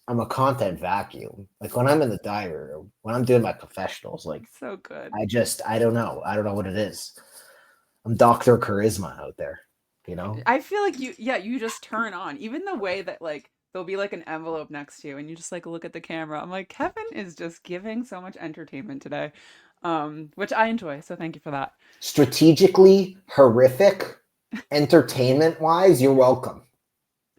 I'm a content vacuum. Like when I'm in the diary room, when I'm doing my confessionals, like So good. I don't know. I don't know what it is. I'm Dr. Charisma out there, you know? I feel like you just turn on. Even the way that like there'll be like an envelope next to you and you just like look at the camera. I'm like, Kevin is just giving so much entertainment today. Which I enjoy, so thank you for that. Strategically horrific, entertainment wise, you're welcome.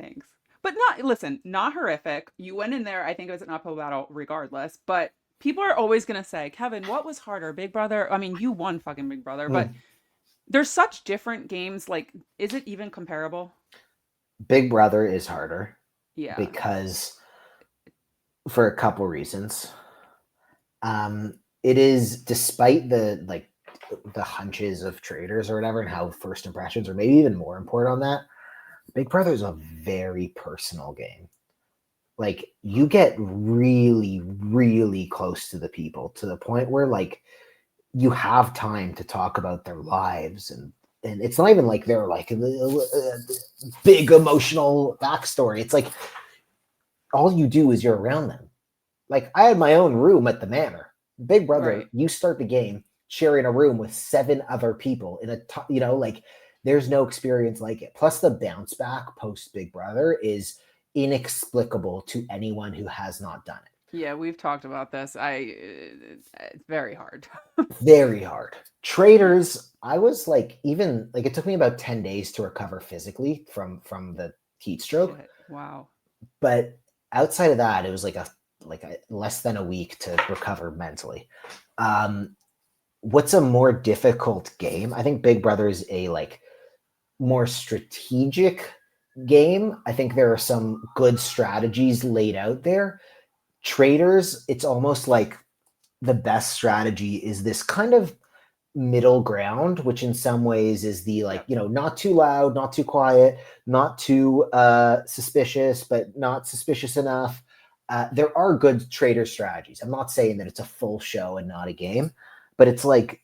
Thanks. but not, listen, not horrific. You went in there, I think it was an uphill battle regardless, but people are always going to say, Kevin, what was harder, Big Brother? I mean, you won fucking Big Brother, but Mm. there's such different games. Like, is it even comparable? Big Brother is harder Yeah. because for a couple reasons. It is, despite the hunches of traders or whatever and how first impressions are maybe even more important on that. Big Brother is a very personal game. Like you get really, really close to the people to the point where like you have time to talk about their lives and it's not even like they're like a big emotional backstory. It's like all you do is you're around them. Like I had my own room at the manor. Big Brother, Right. you start the game sharing a room with 7 other people in like there's no experience like it. Plus the bounce back post Big Brother is inexplicable to anyone who has not done it. Yeah, we've talked about this. It's very hard. Very hard. Yeah. Traitors, I was like even like it took me about 10 days to recover physically from the heat stroke, Shit. Wow. but outside of that it was like a less than a week to recover mentally. Um what's a more difficult game? I think Big Brother is a like more strategic game. I think there are some good strategies laid out there. Traders, it's almost like the best strategy is this kind of middle ground, which in some ways is the like, Yep. not too loud, not too quiet, not too suspicious, but not suspicious enough. There are good trader strategies. I'm not saying that it's a full show and not a game, but it's like,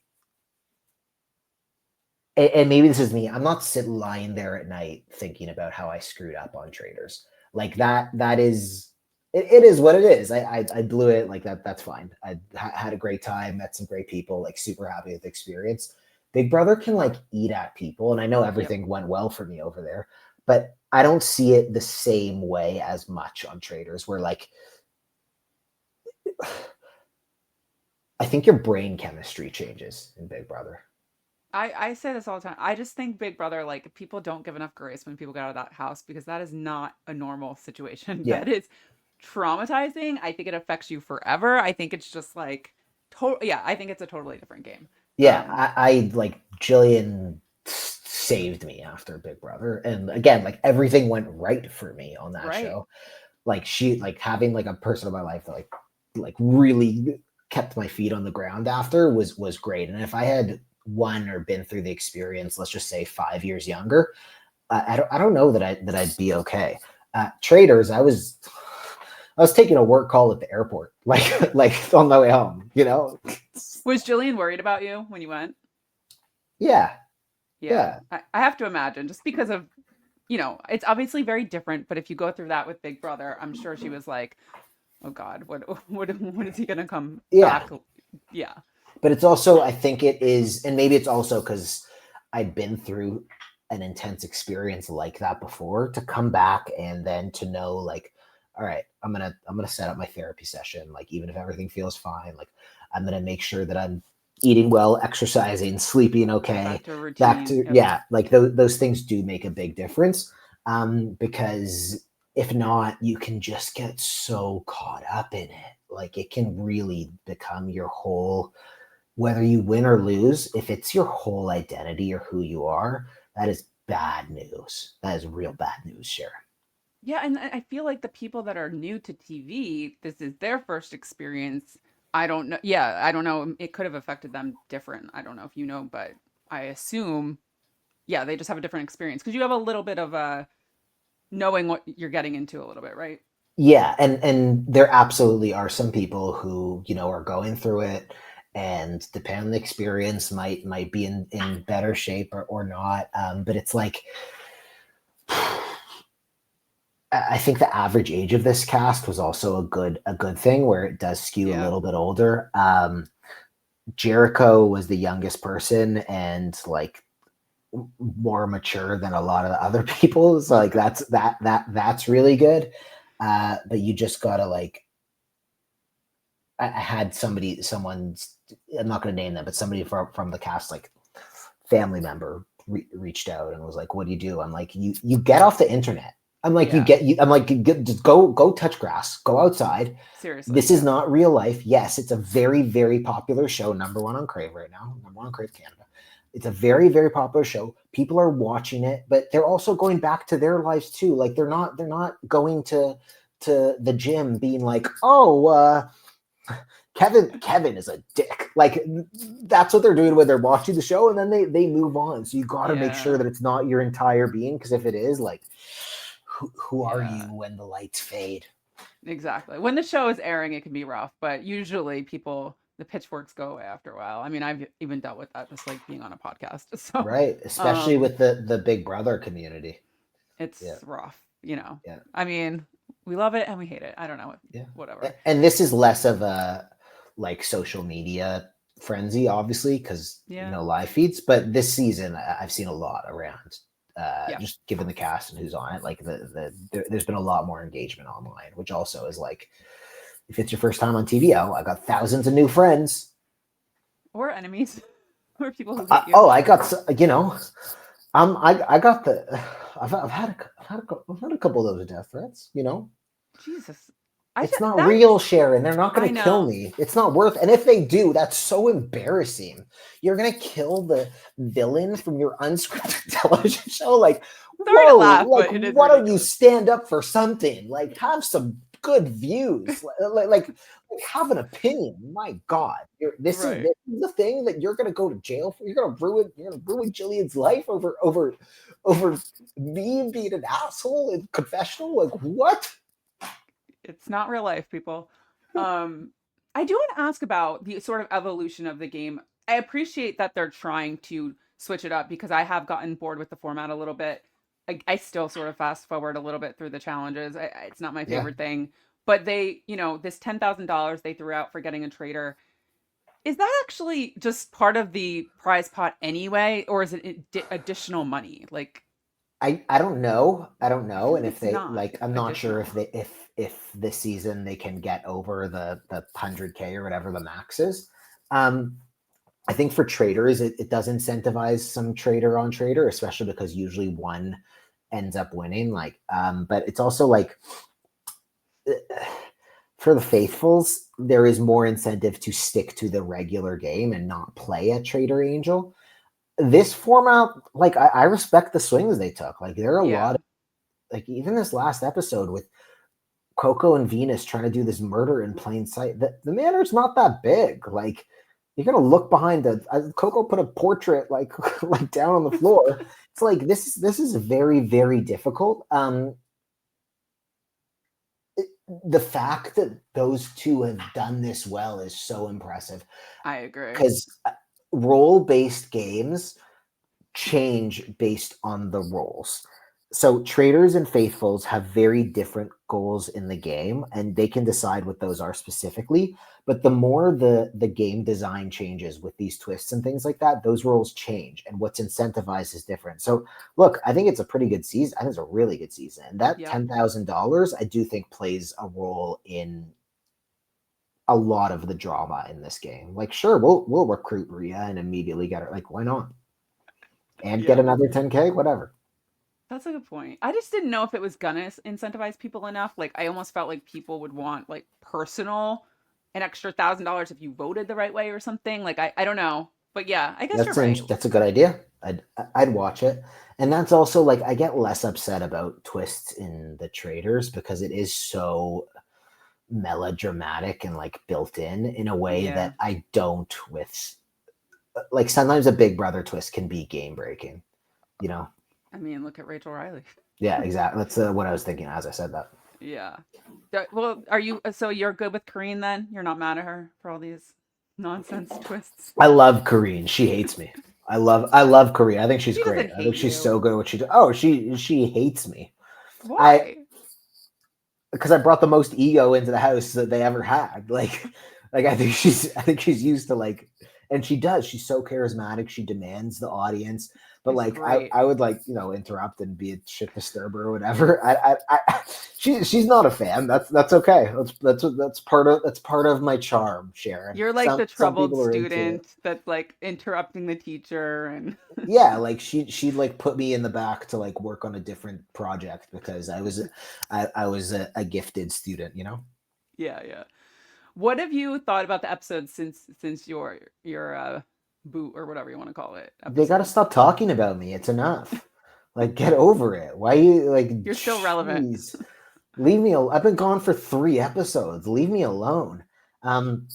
and maybe this is me. I'm not sitting lying there at night thinking about how I screwed up on traders. Like Yeah. that is it is what it is. I blew it like that. That's fine. Had a great time, met some great people, like super happy with the experience. Big Brother can like eat at people, and I know Yep. everything went well for me over there, but I don't see it the same way as much on traders. Where like I think your brain chemistry changes in Big Brother. I say this all the time. I just think Big Brother, like, people don't give enough grace when people get out of that house because that is not a normal situation. Yeah, That is traumatizing. I think it affects you forever. I think it's just like total. Yeah, I think it's a totally different game. yeah. Um, I like Jillian saved me after Big Brother, and again, like everything went right for me on that right. show. Like she, like having like a person in my life that like really kept my feet on the ground after was great. And if I had won or been through the experience, let's just say 5 years younger, I don't know that I'd be okay. Traders, I was taking a work call at the airport, like on my way home. Was Jillian worried about you when you went? Yeah, Yeah, yeah, I have to imagine just because of, it's obviously very different, but if you go through that with Big Brother, I'm sure she was like, "Oh God, what is he gonna come yeah. back?" Yeah, But it's also, I think it is, and maybe it's also because I'd been through an intense experience like that before to come back and then to know like, all right, I'm gonna set up my therapy session. Like even if everything feels fine, like I'm gonna make sure that I'm eating well, exercising, sleeping okay. back to a Back routine. to Yep. yeah, like those things do make a big difference. Because if not, you can just get so caught up in it. Like it can really become your whole, whether you win or lose, if it's your whole identity or who you are, that is bad news. That is real bad news, Sharon. Yeah, and I feel like the people that are new to TV, this is their first experience. I don't know. Yeah, I don't know. It could have affected them different. I don't know if you know, but I assume, yeah, they just have a different experience because you have a little bit of knowing what you're getting into a little bit, right? Yeah, and there absolutely are some people who are going through it, and depending on the experience, might be in better shape or not. But it's like I think the average age of this cast was also a good thing where it does skew a Yeah. little bit older. Jericho was the youngest person and like more mature than a lot of the other people. So like that's really good. But you just gotta like I had someone's I'm not gonna name them, but somebody from the cast like family member reached out and was like, "What do you do?" I'm like, "You get off the internet." I'm like, Yeah. I'm like, just go touch grass, go outside. Seriously. This is not real life. Yes, it's a very, very popular show, number one on Crave right now, number one on Crave Canada. It's a very, very popular show. People are watching it, but they're also going back to their lives too. Like they're not going to the gym being like, oh, Kevin is a dick. Like that's what they're doing when they're watching the show, and then they move on. So you got to make sure Yeah. that it's not your entire being, because if it is, like, who are you Yeah. when the lights fade? Exactly. When the show is airing, it can be rough, but usually the pitchforks go away after a while. I mean, I've even dealt with that just like being on a podcast. So, Right, especially um, with the Big Brother community. Yeah, it's rough. yeah, I mean, we love it and we hate it. I don't know. yeah. Whatever. And this is less of a like social media frenzy, obviously, because Yeah. live feeds. But this season, I've seen a lot around. Yeah. Just given the cast and who's on it, like there's been a lot more engagement online, which also is like, if it's your first time on TV, I got thousands of new friends. Or enemies or people who hate you. Oh, I got I got the I've had a couple of those death threats. Jesus. It's not real, That's, Sharon. They're not going I to kill know. me. It's not worth. And if they do, that's so embarrassing. You're going to kill the villain from your unscripted television show. Like, Sorry to whoa! laugh, Like, but it is why don't you ridiculous. stand up for something? Like, have some good views. Like have an opinion. My God, Right. this is the thing that you're going to go to jail for. You're going to ruin Jillian's life over me being an asshole in confessional. Like, what? It's not real life, people. Um, I do want to ask about the sort of evolution of the game. I appreciate that they're trying to switch it up because I have gotten bored with the format a little bit. I still sort of fast forward a little bit through the challenges. It's not my Yeah. favorite thing, but this $10,000 they threw out for getting a traitor. Is that actually just part of the prize pot anyway, or is it additional money? Like, I don't know. I don't I know. feel And like if it's they not like, I'm not sure if additional. they if this season they can get over the 100K or whatever the max is. Um, I think for traders, it does incentivize some trader on trader, especially because usually one ends up winning. Like, but it's also like, for the faithfuls, there is more incentive to stick to the regular game and not play at Trader Angel. This format, like, I respect the swings they took. Like, there are a lot Yeah. of, like, even this last episode with Coco and Venus trying to do this murder in plain sight. The manor's not that big. Like, you're gonna look behind Coco put a portrait like like down on the floor. It's like this is very, very difficult. The fact that those two have done this well is so impressive, I agree. because role-based games change based on the roles. So traders and faithfuls have very different goals in the game, and they can decide what those are specifically. But the more the game design changes with these twists and things like that, those roles change, and what's incentivized is different. So look, I think it's a pretty good season. I think it's a really good season. And that Yep. $10,000, I do think, plays a role in a lot of the drama in this game. Like, sure, we'll recruit Rhea and immediately get her. Like, why not? And get Yeah. another 10K, whatever. That's a good point. I just didn't know if it was gonna incentivize people enough. Like, I almost felt like people would want like personal an extra $1,000 if you voted the right way or something. Like, I don't know. But yeah, I guess you're right. That's a good idea. I'd watch it. And that's also like, I get less upset about twists in the traders because it is so melodramatic and like built in a way Yeah. that I don't with, like, sometimes a Big Brother twist can be game breaking, you know? I mean, look at Rachel Riley. Yeah, exactly. That's what I was thinking as I said that. Yeah. Well, are you so you're good with Kareen then? You're not mad at her for all these nonsense twists? I love Kareen. She hates me. I love Kareen. I think she's She great. doesn't I think hate she's you. so good at what she does. Oh, she hates me. I Why? Because I brought the most ego into the house that they ever had. Like I think she's used to, like, and she does. She's so charismatic. She demands the audience. but He's like great. I would like interrupt and be a shit disturber or whatever. She's not a fan. That's okay. That's part of my charm, Sharon. You're like Some the some troubled people are into it. student that's like interrupting the teacher and Yeah, like she'd like put me in the back to like work on a different project because I was a gifted student, you know. yeah, yeah. What have you thought about the episode since your boot or whatever you want to call it They got to episode? stop talking about me. It's enough. Like, get over it. Why you like? You're still relevant. Jeez, leave me. I've been gone for 3 episodes. Leave me alone. Um,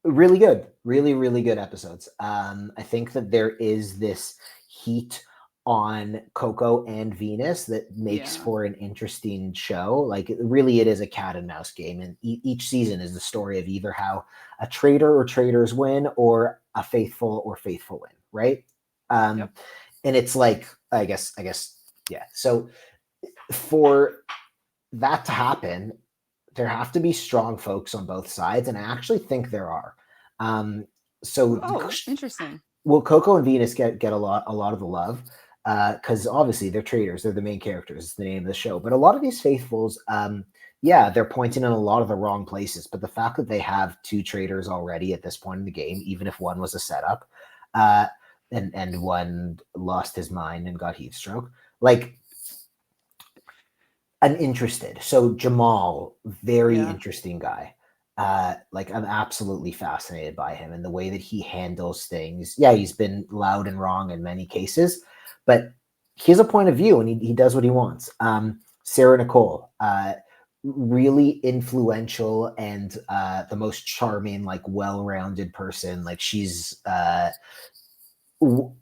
really good, really good episodes. I think that there is this heat on Coco and Venus that makes Yeah. for an interesting show. Like, really, it is a cat and mouse game, and each season is the story of either how a traitor or traitors win, or a faithful or faithful win, right? Um, Yep. and it's like, I guess, yeah. So for that to happen, there have to be strong folks on both sides, and I actually think there are. Um, so, Oh, interesting. will Coco and Venus get a lot of the love? Because obviously they're traders, they're the main characters, it's the name of the show. But a lot of these faithfuls, yeah, they're pointing in a lot of the wrong places. But the fact that they have two traders already at this point in the game, even if one was a setup, uh, and one lost his mind and got heat stroke, like I'm interested. So Jamal, very Yeah. interesting guy. Like I'm absolutely fascinated by him and the way that he handles things. Yeah, he's been loud and wrong in many cases, but he has a point of view and he does what he wants. Sarah Nicole, really influential and the most charming, like well-rounded person. Like she's w-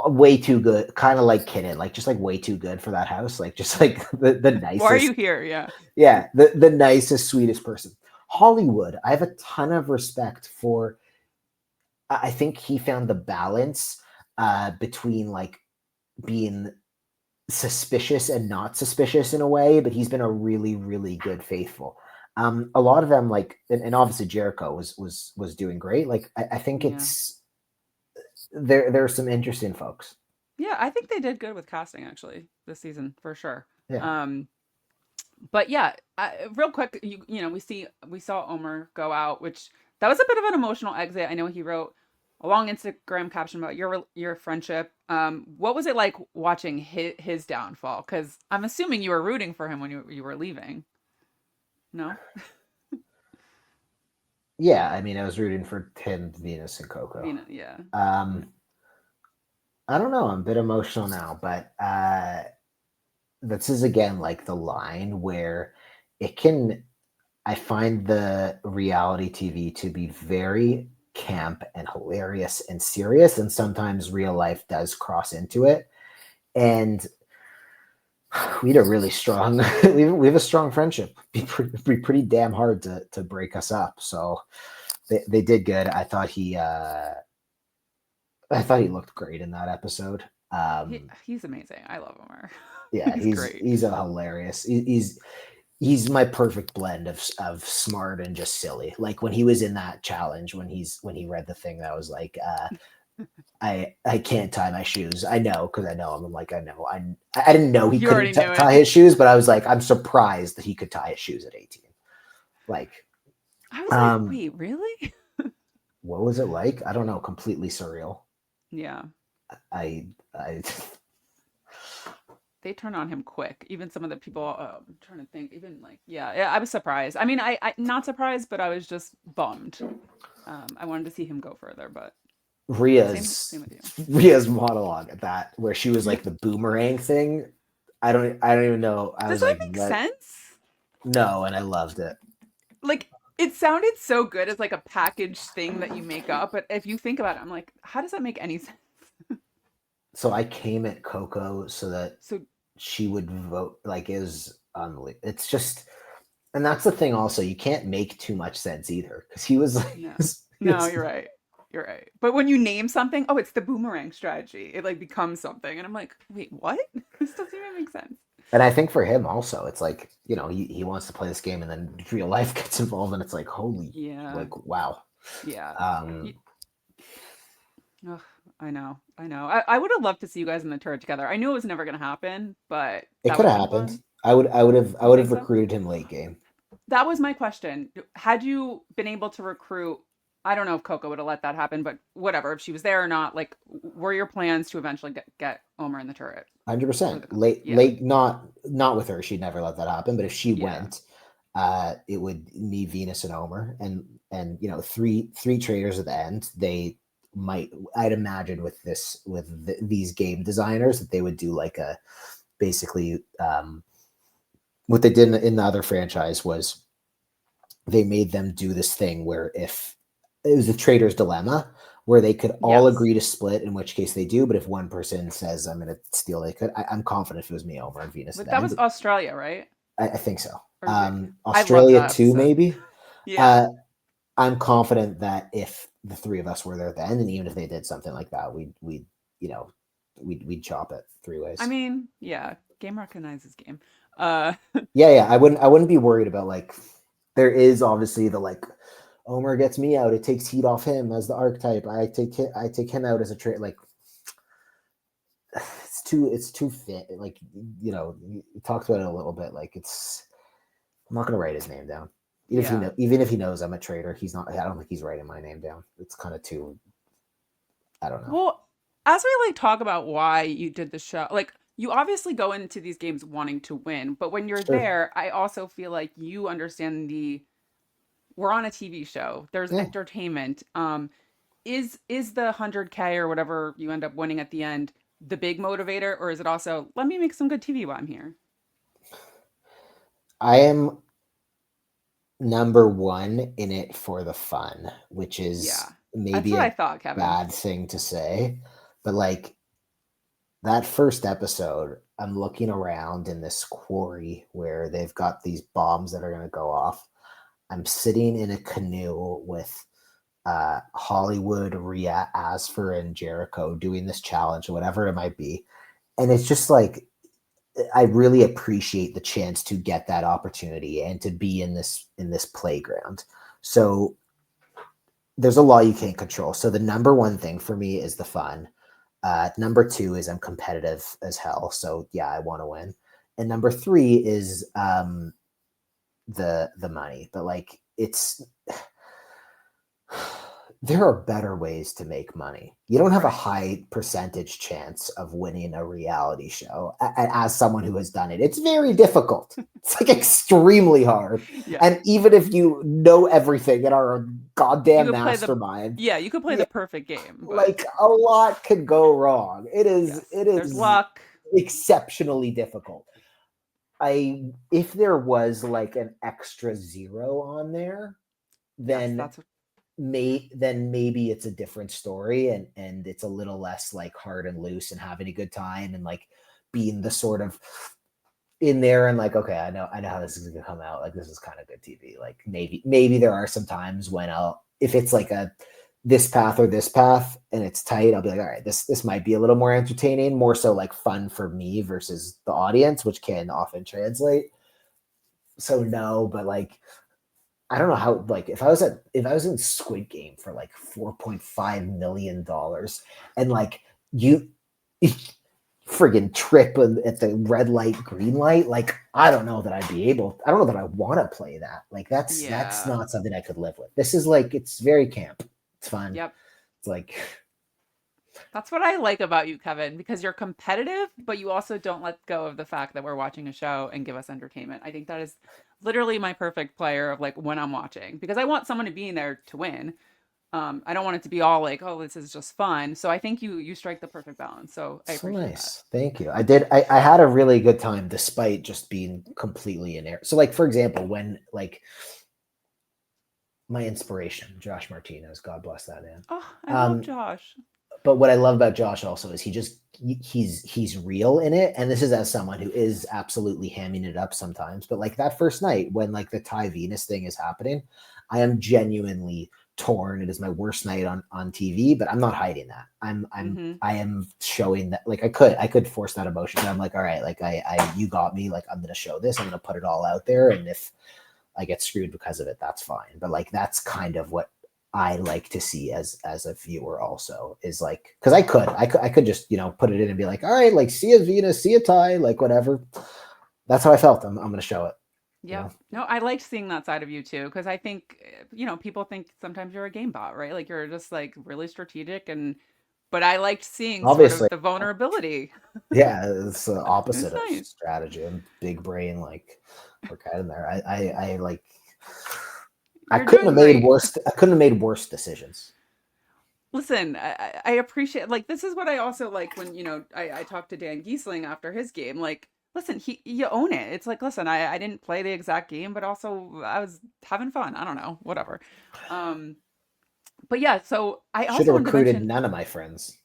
way too good, kind of like Kitten, like just like way too good for that house. Like just like the Why are you nicest, here? Yeah. yeah, the nicest, sweetest person. Hollywood, I have a ton of respect for. I think he found the balance between like being suspicious and not suspicious in a way, but he's been a really good faithful. A lot of them, like, and obviously Jericho was doing great. Like, I think Yeah. it's there are some interesting folks. Yeah, I think they did good with casting actually this season for sure. Yeah. Um, but yeah, real quick, we saw Omer go out, which that was a bit of an emotional exit. I know he wrote a long Instagram caption about your friendship. What was it like watching his downfall? Because I'm assuming you were rooting for him when you were leaving. No? Yeah, I mean, I was rooting for Tim, Venus, and Coco. Yeah. Um, I don't know. I'm a bit emotional now, but this is again like the line where it can. I find the reality TV to be very camp and hilarious and serious, and sometimes real life does cross into it. And we had a really strong, we have a strong friendship. Be pretty damn hard to break us up. So they did good. I thought he looked great in that episode. He's amazing. I love Omer. Yeah, He's great. he's a hilarious. He's my perfect blend of smart and just silly. Like when he was in that challenge, when he read the thing that was like, I can't tie my shoes. I know because I know him. I'm like, I know. I didn't know he You already couldn't knew tie it. his shoes, but I was like, I'm surprised that he could tie his shoes at 18. Like, I was like, um, wait, really? what was it like? I don't know. Completely surreal. Yeah. I They turn on him quick. Even some of the people, I'm trying to think, even like, yeah, I was surprised. I mean, I not surprised, but I was just bummed. I wanted to see him go further, but same Ria's with you. Ria's monologue at that where she was Yeah. like the boomerang thing. I don't even know. I Does was that like, make that sense? no, and I loved it. Like, it sounded so good as like a packaged thing that you make up, but if you think about it, I'm like, how does that make any sense? So I came at Coco so that So she would vote. Like it was unbelievable. It's just, and that's the thing. Also, you can't make too much sense either because he was like, no, he no, was, you're right. You're right. But when you name something, oh, it's the boomerang strategy. It like becomes something, and I'm like, wait, what? This doesn't even make sense. and I think for him also, it's like he wants to play this game, and then real life gets involved, and it's like holy, Yeah, like wow. yeah. Um, Ugh. I know. I know. I would have loved to see you guys in the turret together. I knew it was never going to happen, but It that could would have have been happened. fun. I You would think have so? recruited him late game. That was my question. Had you been able to recruit, I don't know if Coco would have let that happen, but whatever, if she was there or not, like, were your plans to eventually get Omer in the turret? For 100%. the, yeah, Late, not with her. She'd never let that happen. But if she yeah. went, it would me, Venus, and Omer, and three traitors at the end. They might, I'd imagine, with these game designers, that they would do like a basically what they did in the other franchise was they made them do this thing where if it was a traitor's dilemma where they could all Yes. agree to split, in which case they do. But if one person says, I'm going to steal, they could. I'm confident if it was me, Omer, and Venus at But the that was end. Australia, right? I think so. Or was it? I loved Australia that too, episode. maybe. Yeah. Uh, I'm confident that if the three of us were there then, and even if they did something like that, we'd you know, we'd chop it three I ways. mean, yeah, game recognizes game. Uh, Yeah. I wouldn't be worried about like there is obviously the like Omer gets me out, it takes heat off him as the archetype. I take him out as a trait. Like it's too fit. Like you talked about it a little bit. Like I'm not gonna write his name down. yeah. Even if he knows I'm a traitor, he's not. I don't think he's writing my name down. It's kind of too. I don't know. Well, as we like talk about why you did the show, like you obviously go into these games wanting to win, but when you're Sure. there, I also feel like you understand the we're on a TV show. There's Yeah. entertainment. Is the 100K or whatever you end up winning at the end the big motivator, or is it also let me make some good TV while I'm here? I am number one in it for the fun, which Yeah. is That's maybe what I a thought, Kevin. bad thing to say, but like that first episode, I'm looking around in this quarry where they've got these bombs that are going to go off. I'm sitting in a canoe with Hollywood, Rhea, Asfer, and Jericho doing this challenge, or whatever it might be. And it's just like, I really appreciate the chance to get that opportunity and to be in this playground. So there's a lot you can't control. So the number one thing for me is the fun. Number two is I'm competitive as hell. So yeah, I want to win. And number three is the money. But like there are better ways to make money. You don't have a Right. high percentage chance of winning a reality show as someone who has done it. It's very difficult. It's like extremely hard. Yeah. And even if you know everything and are a You goddamn could play the mastermind, yeah, you could play yeah, the perfect game, but like a lot could go wrong. It is yes, it there's is luck. exceptionally difficult. If there was like an extra zero on there, Yes, then that's what maybe it's a different story, and it's a little less like hard and loose and having a good time and like being the sort of in there and like, okay, I know how this is gonna come out. Like this is kind of good TV. Like maybe there are some times when if it's like a this path or this path and it's tight, I'll be like, all right, this might be a little more entertaining, more so like fun for me versus the audience, which can often translate. So no, but like I don't know how, like if I was in Squid Game for like $4.5 million and like you friggin' trip at the red light, green light, like I don't know that I'd be able, I don't know that I want to play that. Like that's yeah. not something I could live with. This is like it's very camp. It's fun. Yep. It's like That's what I like about you, Kevin, because you're competitive, but you also don't let go of the fact that we're watching a show and give us entertainment. I think that is literally my perfect player of like when I'm watching because I want someone to be in there to win. I don't want it to be all like, oh, this is just fun. So I think you strike the perfect balance. So I so appreciate that. nice. Thank you. I had a really good time despite just being completely in air. So like for example, when like my inspiration, Josh Martinez, God bless that man. Oh, I love Um, Josh. but what I love about Josh also is he's real in it, and this is as someone who is absolutely hamming it up sometimes. But like that first night when like the Ty Venus thing is happening, I am genuinely torn. It is my worst night on TV, but I'm not hiding that. Mm-hmm. I am showing that like I could force that emotion. But I'm like, all right, like I you got me. Like I'm gonna show this. I'm gonna put it all out there, and if I get screwed because of it, that's fine. But like that's kind of what I like to see as a viewer also is like, because I could just, you know, put it in and be like, all right, like see a Venus, see a tie, like whatever. That's how I felt. I'm gonna show it, you Yep. know. No, I liked seeing that side of you too, because I think, people think sometimes you're a game bot, right? Like you're just like really strategic but I liked seeing sort of Obviously, the vulnerability. yeah, it's the It's opposite of nice. strategy. I'm big brain, like we're kind of there. I like You're doing great. I couldn't have made worse decisions. Listen, I appreciate like this is what I also like when I talked to Dan Giesling after his game. Like, listen, you own it. It's like, listen, I didn't play the exact game, but also I was having fun. I don't know, whatever. Um, but yeah, so I Should also have wanted to recruited mention none of my friends.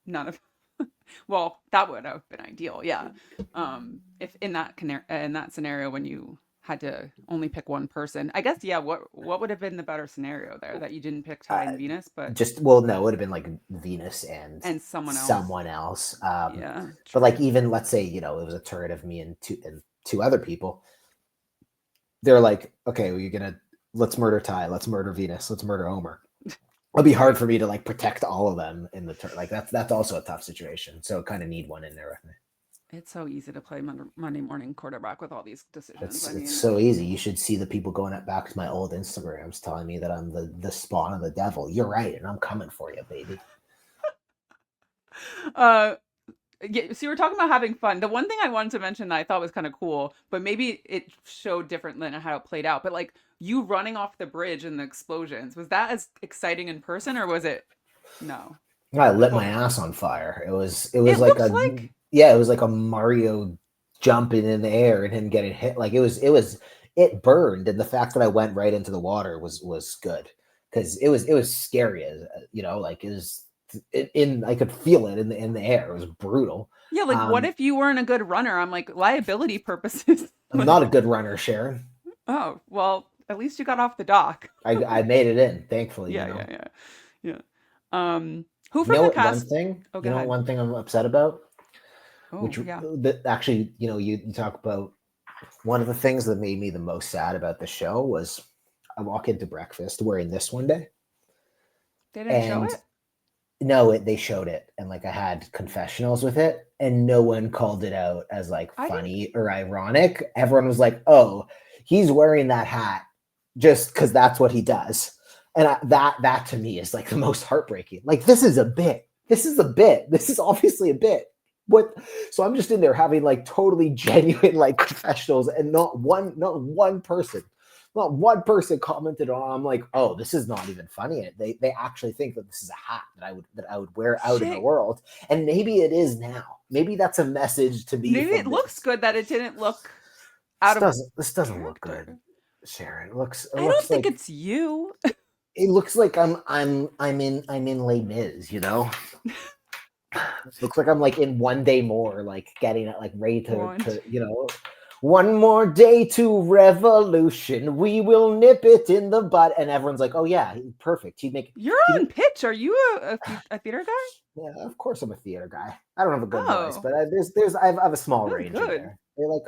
none of well, that would have been ideal, yeah. If in that scenario when you had to only pick one person, I guess, yeah. What would have been the better scenario there that you didn't pick Ty Uh, and Venus, but just well, no, it would have been like Venus and and someone else? someone else. Yeah, But like true. even let's say, you know, it was a turret of me and two other people. They're like, okay, well, you're gonna let's murder Ty, let's murder Venus, let's murder Omer. It'll be hard Right. for me to like protect all of them in the turn. Like that's also a tough situation. So kind of need one in there with me. It's so easy to play Monday morning quarterback with all these decisions. I It's mean, so easy. You should see the people going back to my old Instagrams telling me that I'm the spawn of the devil. You're right, and I'm coming for you, baby. uh, yeah, so you were talking about having fun. The one thing I wanted to mention that I thought was kind of cool, but maybe it showed different than how it played out. But like you running off the bridge and the explosions, was that as exciting in person or was it no? I lit my Well, ass on fire. It was it like looked a like yeah, it was like a Mario jumping in the air and him getting hit. Like it burned, and the fact that I went right into the water was good because it was scary as you know, like it was in I could feel it in the air. It was brutal. yeah, like what Um, if you weren't a good runner? I'm like liability purposes. I'm not a good runner, Sharon. Oh, well, at least you got off the dock. I made it in, thankfully. You Yeah, know. yeah, yeah. Yeah. Who You from know the what? One cast? thing. Oh, go You know ahead. one thing I'm upset about, which Oh, yeah. that actually, you know, you talk about one of the things that made me the most sad about the show was I walk into breakfast wearing this one day, They didn't show and it? no, they showed it, and like I had confessionals with it, and no one called it out as like I didn't. funny or ironic. Everyone was like, "Oh, he's wearing that hat just because that's what he does," and that to me is like the most heartbreaking. Like this is a bit. This is a bit. This is obviously a bit. What? So I'm just in there having like totally genuine like confessionals, and not one person commented on. I'm like, oh, this is not even funny. They actually think that this is a hat that I would wear out in the Shit. world, and maybe it is now. Maybe that's a message to me Maybe it from looks this. good that it didn't look This out of doesn't this doesn't look good, character. Sharon. It I don't looks think like it's you. I'm in Les Mis, you know. Looks like I'm like in one day more, like getting it like ready to One. one more day to revolution. We will nip it in the butt, and everyone's like, oh yeah, perfect. You're He'd on pitch. Are you a theater guy? Yeah, of course I'm a theater guy. I don't have a good voice, Oh, but I have a small good, range in good. there. They're like,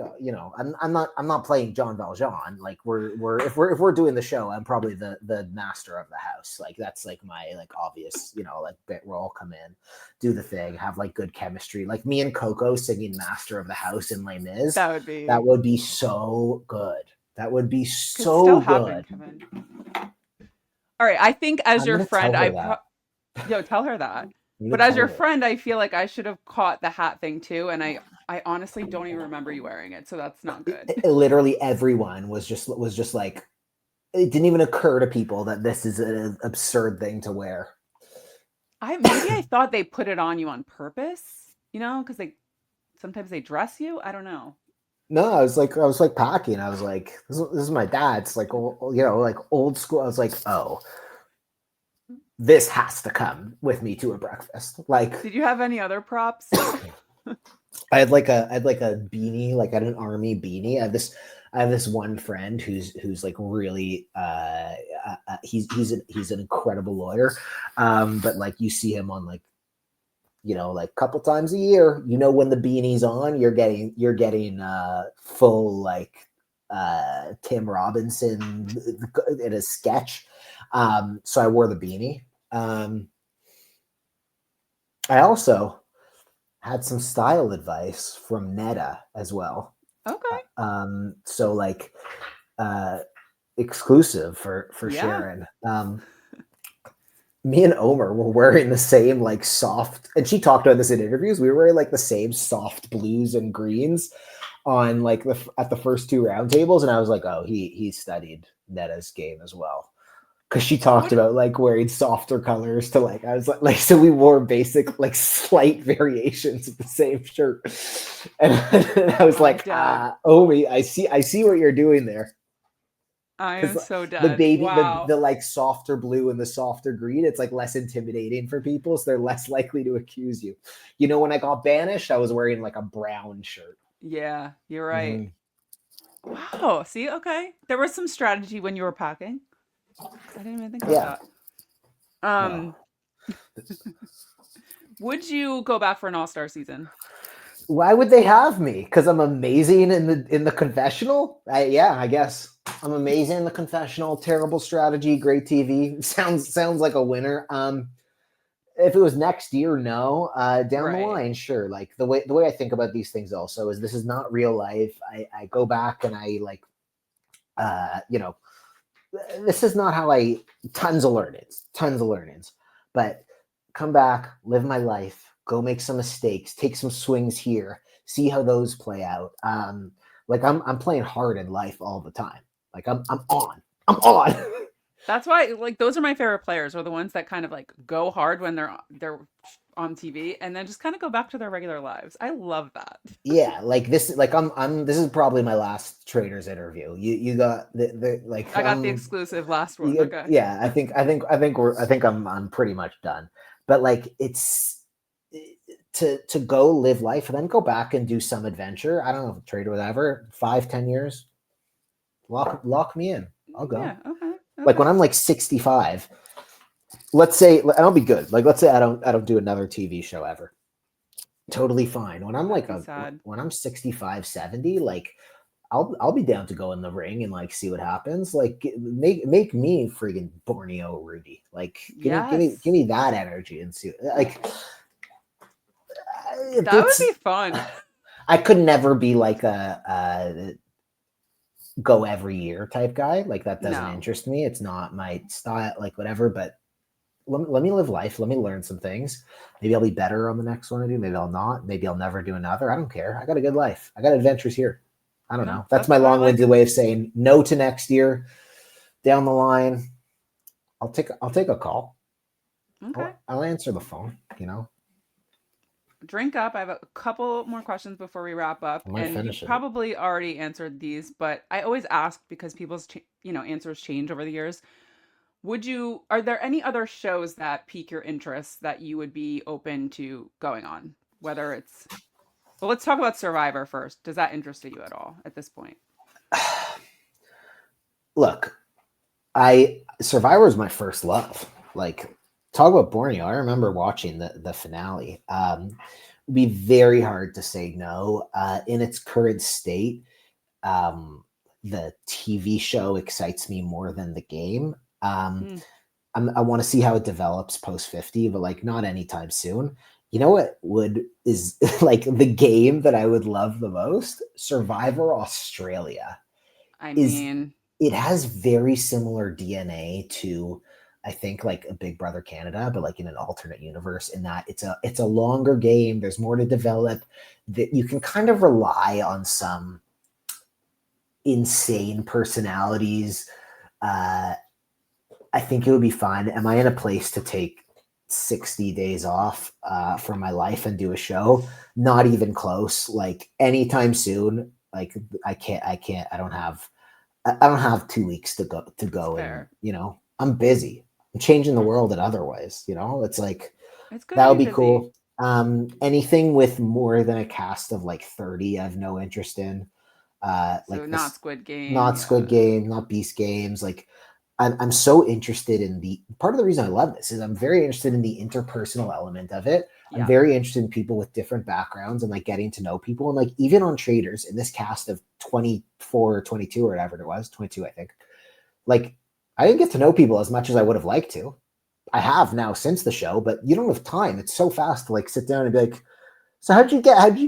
I'm not playing John Valjean. Like if we're doing the show, I'm probably the master of the house. Like that's like my like obvious, like bit role. Come in, do the thing, have like good chemistry. Like me and Coco singing "Master of the House" in Les Mis. That would That be would be so good. That would be could still so happen, good. Kevin. All right. I think as I'm your gonna friend, tell her that. yo, tell her that. I'm gonna But as tell your her that. friend, I feel like I should have caught the hat thing too, and I honestly don't even remember you wearing it, so that's not good. Literally everyone was just like it didn't even occur to people that this is an absurd thing to wear. I maybe I thought they put it on you on purpose, because they sometimes they dress you. I don't know. No, I was like packing. I was like, this is my dad's like like old school. I was like, oh, this has to come with me to a breakfast. Like Did you have any other props? I had like a beanie, like I had an army beanie. I have this one friend who's like really he's an incredible lawyer. But like you see him on like like a couple times a year, when the beanie's on, you're getting full like Tim Robinson in a sketch. So I wore the beanie. I also had some style advice from Netta as well. Okay. So like exclusive for Yeah. Sharon. Me and Omer were wearing the same like soft, and she talked about this in interviews. We were wearing like the same soft blues and greens on like at the first two round tables, and I was like, oh, he studied Netta's game as well. Because she talked What about like wearing softer colors to like I was like so we wore basic like slight variations of the same shirt, and I was I'm like, dead. Omi, I see what you're doing there. I Because am so the dead. baby Wow. the like softer blue and the softer green, it's like less intimidating for people, so they're less likely to accuse you. When I got banished, I was wearing like a brown shirt. Yeah, you're right. Mhm. Wow. See, okay. There was some strategy when you were packing. I didn't even think about Yeah, that. no. Um, would you go back for an all-star season? Why would they have me? Because I'm amazing in the confessional. Yeah, I guess I'm amazing in the confessional. Terrible strategy, great TV. Sounds like a winner. If it was next year, no. Down the Right. line, sure. Like the way I think about these things also is this is not real life. I go back and I like uh you know this is not how I tons of learnings, but come back, live my life, go make some mistakes, take some swings here, see how those play out. Like I'm playing hard in life all the time. Like I'm on. That's why, like, those are my favorite players, are the ones that kind of like go hard when they're on TV and then just kind of go back to their regular lives. I love that. Yeah, like this, like I'm. This is probably my last Traitors interview. You got the like I got the exclusive last one. yeah, Okay. yeah. I think I'm pretty much done. But like it's to go live life and then go back and do some adventure. I don't know if trade or whatever. 5-10 years, lock me in. I'll go. Yeah. Okay. Like Okay. when I'm like 65. Let's say, and I'll be good. Like let's say I don't do another TV show ever. Totally fine. When I'm That'd like be sad. when I'm 65, 70, like I'll be down to go in the ring and like see what happens. Like make me friggin' Borneo Rudy. Like give Yes. me that energy and see like That would it's be fun. I could never be like a go every year type guy. Like that doesn't No. interest me. It's not my style. Like whatever. But let me live life. Let me learn some things. Maybe I'll be better on the next one I do. Maybe I'll not. Maybe I'll never do another. I don't care. I got a good life. I got adventures here. I don't No, know. That's that's my what I like. long-winded way of saying no to next year. Down the line, I'll take a call. Okay. I'll answer the phone. Drink up. I have a couple more questions before we wrap up, I might and you finish it. probably already answered these, but I always ask because people's answers change over the years. Are there any other shows that pique your interest that you would be open to going on? Whether it's, well, let's talk about Survivor first. Does that interest you at all at this point? Look, I Survivor is my first love. Like talk about Borneo. I remember watching the finale. It'd be very hard to say no. In its current state, um, the TV show excites me more than the game. Mm, I want to see how it develops post 50, but like not anytime soon. You know what would is like the game that I would love the most? Survivor Australia I is mean, it has very similar DNA to I think like a Big Brother Canada, but like in an alternate universe in that it's a longer game. There's more to develop that you can kind of rely on some insane personalities. Uh, I think it would be fun. Am I in a place to take 60 days off from my life and do a show? Not even close. Like anytime soon. Like I can't. I don't have 2 weeks to it's go and fair. I'm busy. I'm changing the world in other ways. It's like It's good to that would be be busy. cool. Anything with more than a cast of like 30, I have no interest in. So Like not this, Squid not Game. Squid Game, not Beast Games. Like I'm so interested in the part of the reason I love this is I'm very interested in the interpersonal element of it. I'm Yeah. very interested in people with different backgrounds and like getting to know people. And like even on Traitors in this cast of 24 or 22 or whatever it was, 22, I think, like I didn't get to know people as much as I would have liked to. I have now since the show, but you don't have time. It's so fast to like sit down and be like, so how'd you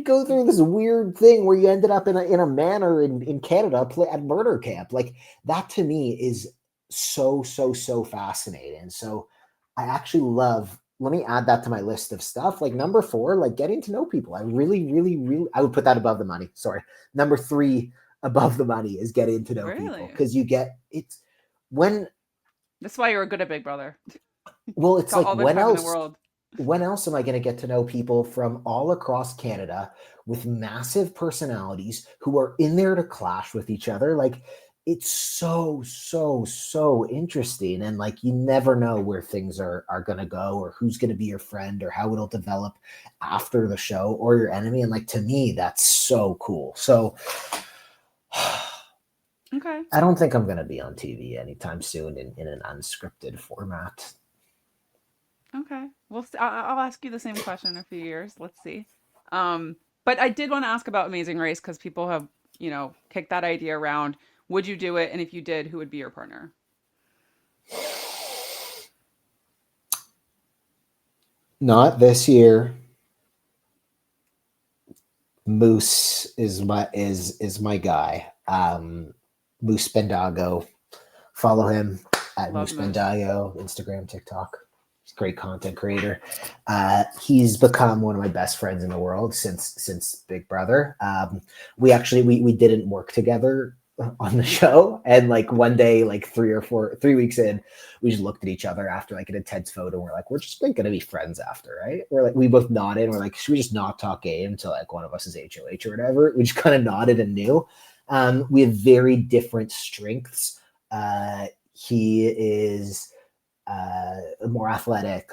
go through this weird thing where you ended up in a manor in Canada at murder camp? Like that to me is so fascinating. So I actually love, let me add that to my list of stuff. Like number 4, like getting to know people. I really I would put that above the money. Sorry. Number 3 above the money is getting to know people Really? because you get it's when That's why you're good at Big Brother. well, it's Got like all the time in the world. when else am I going to get to know people from all across Canada with massive personalities who are in there to clash with each other? Like, it's so interesting. And like, you never know where things are going to go or who's going to be your friend or how it'll develop after the show or your enemy. And like, to me, that's so cool. So Okay. I don't think I'm going to be on TV anytime soon in an unscripted format. Okay. Well, I'll ask you the same question in a few years. Let's see. But I did want to ask about Amazing Race because people have, kicked that idea around. Would you do it? And if you did, who would be your partner? Not this year. Moose is my guy. Moose Bendago. Follow him at Love Moose Moose. Bendago, Instagram, TikTok. He's a great content creator. He's become one of my best friends in the world since Big Brother. We didn't work together on the show, and like one day, like 3 weeks in, we just looked at each other after like an intense photo, and we're like, we're just like gonna be friends after, right? We're like, we both nodded, and we're like, should we just not talk game until like one of us is HOH or whatever? We just kind of nodded and knew. We have very different strengths. He is more athletic,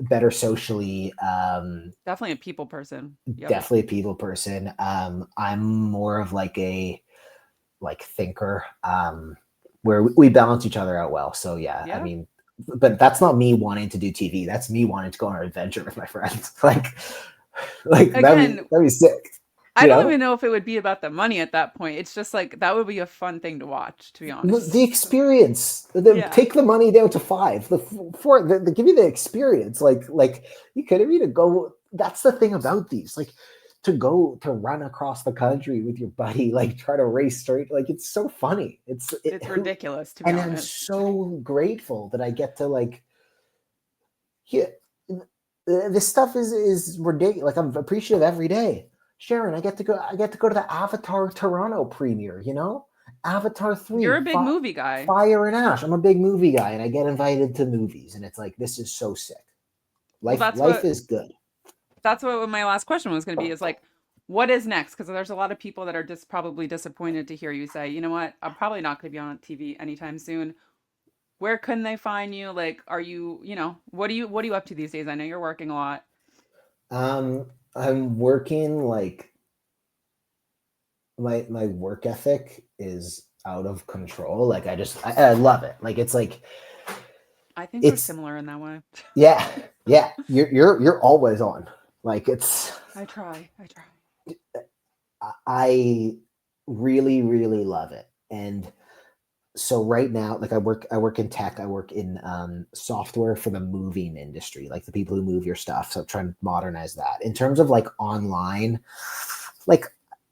better socially, Definitely a people person. Yep. definitely a people person. I'm more of like a thinker, where we balance each other out well. So yeah, I Yeah. mean, but that's not me wanting to do TV. That's me wanting to go on an adventure with my friends. like Again, that'd be sick. I You don't know, even know if it would be about the money at that point. It's just like that would be a fun thing to watch, to be the honest. experience. Yeah. Take the money down to 5. The give you the experience. Like you could have even go. That's the thing about these. Like to go to run across the country with your buddy, like try to race straight. Like it's so funny. It's ridiculous, to be And I'm honest. so grateful that I get to like. Yeah, this stuff is ridiculous. Like I'm appreciative every day. Sharon, I get to go. I get to go to the Avatar Toronto premiere. Avatar You're 3, a big movie guy. Fire and Ash. I'm a big movie guy, and I get invited to movies, and it's like this is so sick. Well, Life is good. that's what my last question was going to be is like, what is next? Because there's a lot of people that are just probably disappointed to hear you say, you know what, I'm probably not going to be on TV anytime soon. Where can they find you? Like, are you, what are you up to these days? I know you're working a lot. I'm working like my work ethic is out of control. Like I love it. Like it's like I think we're it's similar in that way. yeah yeah. You're always on. Like it's I try. I try. I really love it. And so right now, like I work in tech. I work in software for the moving industry, like the people who move your stuff. So I'm trying to modernize that. In terms of like online, like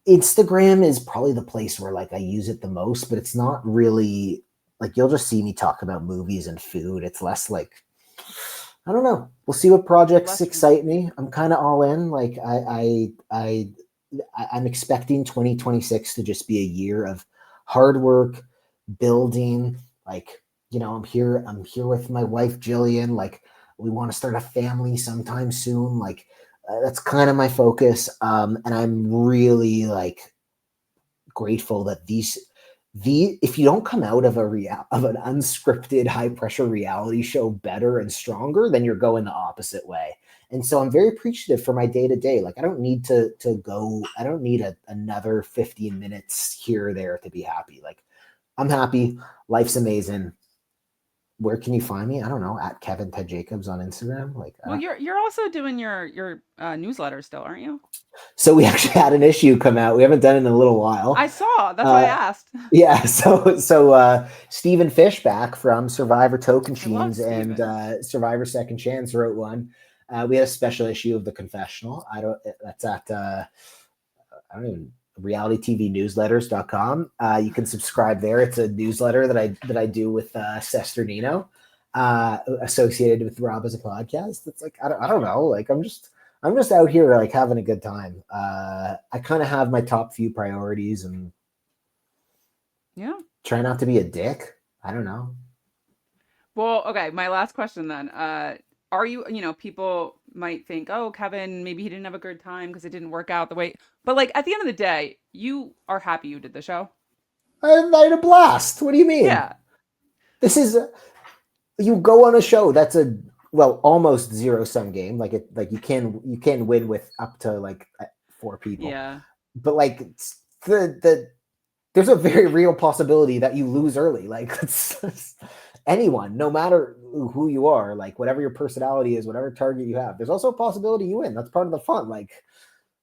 Instagram is probably the place where like I use it the most, but it's not really like you'll just see me talk about movies and food. It's less like I don't know. We'll see what projects Less. excite me. I'm kind of all in. Like I'm expecting 2026 to just be a year of hard work, building. Like I'm here with my wife Jillian. Like we want to start a family sometime soon. Like that's kind of my focus. And I'm really like grateful that the if you don't come out of an unscripted high pressure reality show better and stronger, then you're going the opposite way. And so I'm very appreciative for my day to day. Like I don't need to go. I don't need another 15 minutes here or there to be happy. Like I'm happy. Life's amazing. where can you find me? I don't know, at Kevin Ted Jacobs on Instagram. Like, Well, you're also doing your newsletter still, aren't you? so we actually had an issue come out. We haven't done it in a little while. I saw. That's why I asked. Yeah, Stephen Fishback from Survivor Token I love Sheens and Steven. Survivor Second Chance wrote one. We had a special issue of The Confessional. That's at I don't even realitytvnewsletters.com. You can subscribe there. It's a newsletter that I do with Sesternino, associated with Rob as a podcast. It's like I don't know. Like I'm just out here like having a good time. I kind of have my top few priorities and Yeah. try not to be a dick. I don't know. Well, okay, my last question then. Are you, people might think, oh, Kevin, maybe he didn't have a good time because it didn't work out the way. But like at the end of the day, you are happy you did the show. I had a blast. What do you mean? Yeah. This is you go on a show that's a almost zero sum game. Like you can win with up to like 4 people, Yeah. but like there's a very real possibility that you lose early. Like anyone, no matter who you are, like whatever your personality is, whatever target you have, there's also a possibility you win. That's part of the fun. Like,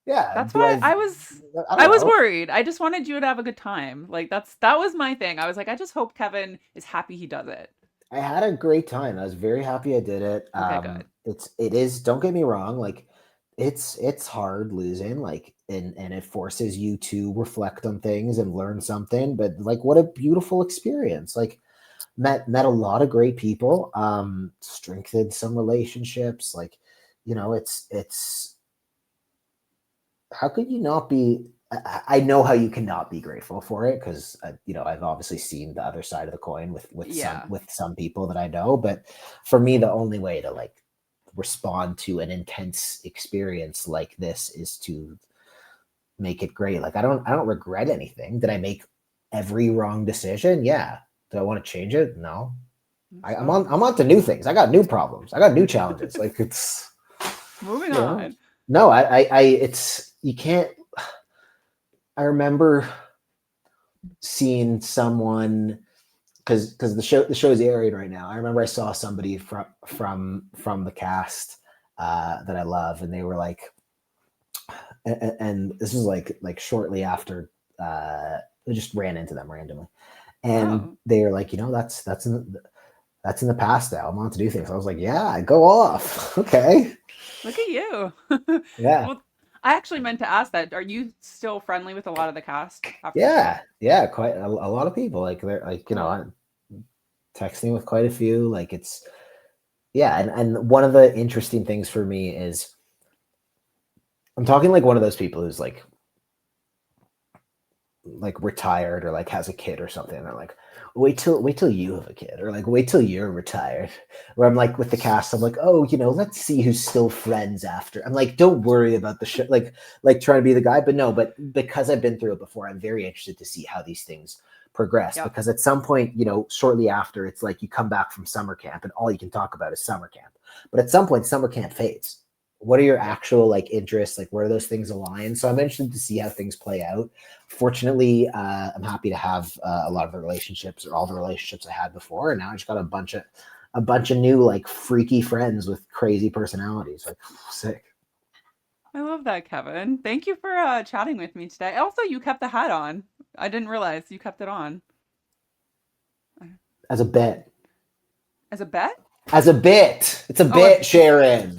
yeah, That's why I I don't was know. worried. I just wanted you to have a good time. Like that was my thing. I was like, I just hope Kevin is happy he does it. I had a great time. I was very happy I did it. Okay, good. It is, don't get me wrong, like it's hard losing, like and it forces you to reflect on things and learn something, but like what a beautiful experience. Like met a lot of great people, strengthened some relationships, like it's how could you not be I know how you cannot be grateful for it because I've obviously seen the other side of the coin Yeah. with some people that I know, but for me the only way to like respond to an intense experience like this is to make it great. Like I don't regret anything. Did I make every wrong decision? Yeah. Do I want to change it? No. So I'm on to new things. I got new problems. I got new challenges. Like it's moving you know on. no, I it's you can't. I remember seeing someone because the show is airing right now. I remember I saw somebody from the cast that I love, and they were like, and this was like shortly after I just ran into them randomly, and Oh, they were like, that's in the past now. I'm on to do things. I was like, yeah, go off. Okay. look at you. Yeah. Well, I actually meant to ask that. Are you still friendly with a lot of the cast after the show? Yeah. Quite a lot of people like they're like, Cool. I'm texting with quite a few. Like it's, yeah. And one of the interesting things for me is I'm talking like one of those people who's like retired or like has a kid or something. And they're like, wait till you have a kid or like wait till you're retired. Where I'm like with the cast, I'm like, oh, let's see who's still friends after. I'm like, don't worry about the shit, like trying to be the guy, but no, but because I've been through it before, I'm very interested to see how these things progress. Yep. Because at some point, shortly after, it's like you come back from summer camp and all you can talk about is summer camp. But at some point, summer camp fades. What are your Yep. actual like interests? Like where do those things align? So I'm interested to see how things play out. Fortunately, I'm happy to have a lot of the relationships or all the relationships I had before, and now I just got a bunch of new like freaky friends with crazy personalities. Like sick. I love that, Kevin. Thank you for chatting with me today. Also, you kept the hat on. I didn't realize you kept it on. As a bit. As a bet? As a bit. It's a Oh, bit, Sharon.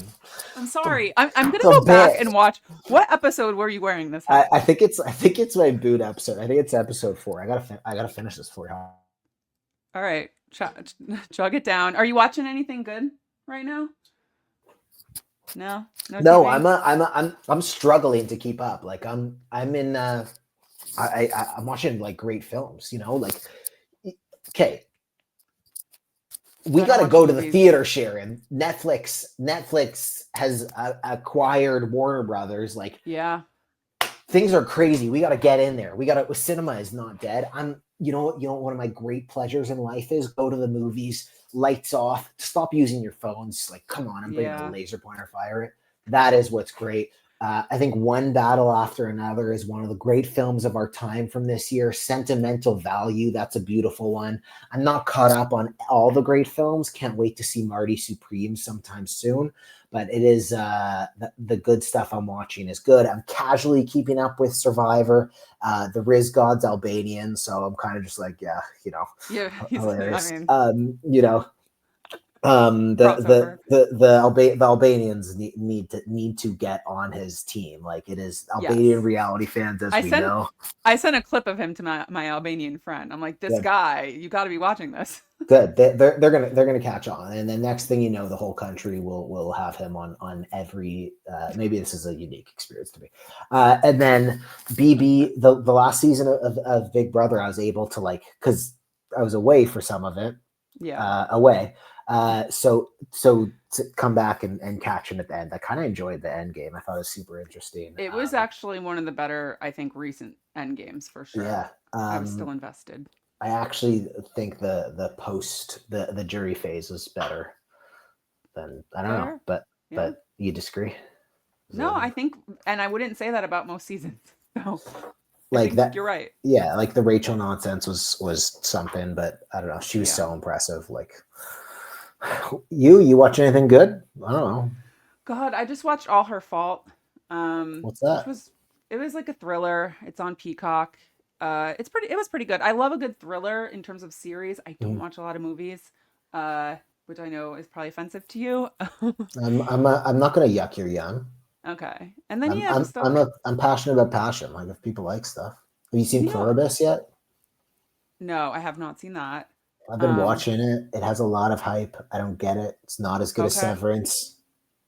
I'm sorry. I'm It's gonna a go back bit. and watch. What episode were you wearing this hat? I think it's my boot episode. I think it's episode 4. I gotta finish this for you. All right, chug it down. Are you watching anything good right now? No, no No, TV. I'm struggling to keep up. Like I'm in I'm watching like great films, like okay, we Better got to watch go to the movies. theater, Sharon. Netflix has acquired Warner Brothers. Like Yeah. things are crazy. We got to get in there. We got to. Cinema is not dead. One of my great pleasures in life is go to the movies, lights off, stop using your phones. Like, come on, I'm bringing the Yeah. laser pointer, fire it. That is what's great. I think One Battle After Another is one of the great films of our time from this year. Sentimental Value, that's a beautiful one. I'm not caught up on all the great films. Can't wait to see Marty Supreme sometime soon. But it is the good stuff I'm watching is good. I'm casually keeping up with Survivor, the Riz Gods Albanian. So I'm kind of just like, yeah, Yeah, I hilarious. mean, The crossover. the Albanians need to get on his team. Like it is Albanian Yes. reality fans, as I we sent know. I sent a clip of him to my Albanian friend. I'm like, this Good, guy, you got to be watching this. good. They're gonna catch on, and then next thing you know, the whole country will have him on every. Maybe this is a unique experience to me. And then BB, the last season of Big Brother, I was able to because I was away for some of it, Yeah. away. So to come back and catch him at the end, I kind of enjoyed the end game. I thought it was super interesting. It was actually one of the better, I think, recent end games for sure. Yeah. I was still invested. I actually think the post the jury phase was better than I don't know, Fair. Yeah. but you disagree? Is No, it I think, and I wouldn't say that about most seasons. So I like think that? you're right. Yeah, like the Rachel nonsense was something, but I don't know. She was Yeah. so impressive. Like you watch anything good? I don't know. God, I just watched All Her Fault, What's which that? was it was like a thriller. It's on Peacock. It was pretty good. I love a good thriller in terms of series. I don't Mhm. watch a lot of movies, uh, which I know is probably offensive to you. I'm not gonna yuck your yum. Okay, and then I'm yeah, I'm just I'm a I'm passionate about passion. Like if people like stuff. Have you seen you know, Pluribus yet? no, I have not seen that. I've been Um, watching it. It has a lot of hype. I don't get it. It's not as good as okay, Severance.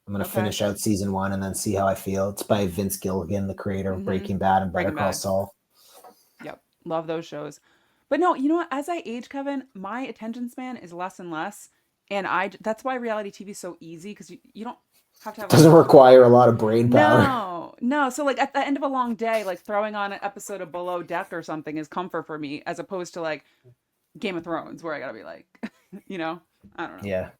I'm gonna okay, finish out season one and then see how I feel. It's by Vince Gilligan, the creator of mm-hmm. Breaking Bad and Better Breaking Call Bad. Saul. Yep, love those shows. But no, you know what? As I age, Kevin, my attention span is less and less, and that's why reality TV is so easy because you don't have to It have like doesn't require a lot of brain power. no, no. So like at the end of a long day, like throwing on an episode of Below Deck or something is comfort for me, as opposed to like Game of Thrones, where I gotta be like, you know, I don't know. Yeah,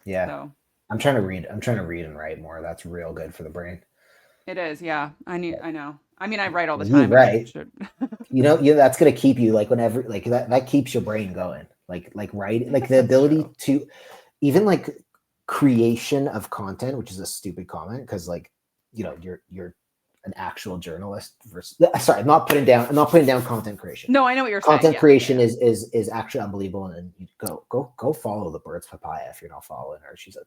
yeah. So I'm trying to read. I'm trying to read and write more. That's real good for the brain. it is, yeah. I know. I mean, I write all the You time, and I write. should. That's gonna keep you like whenever like that keeps your brain going. Like write I like guess the that's ability true. to even like creation of content, which is a stupid comment because like you're an actual journalist versus sorry, I'm not putting down content creation. No, I know what you're saying. Content Yeah, yeah, creation yeah. is actually unbelievable, and you go follow the Birds Papaya if you're not following her. She's a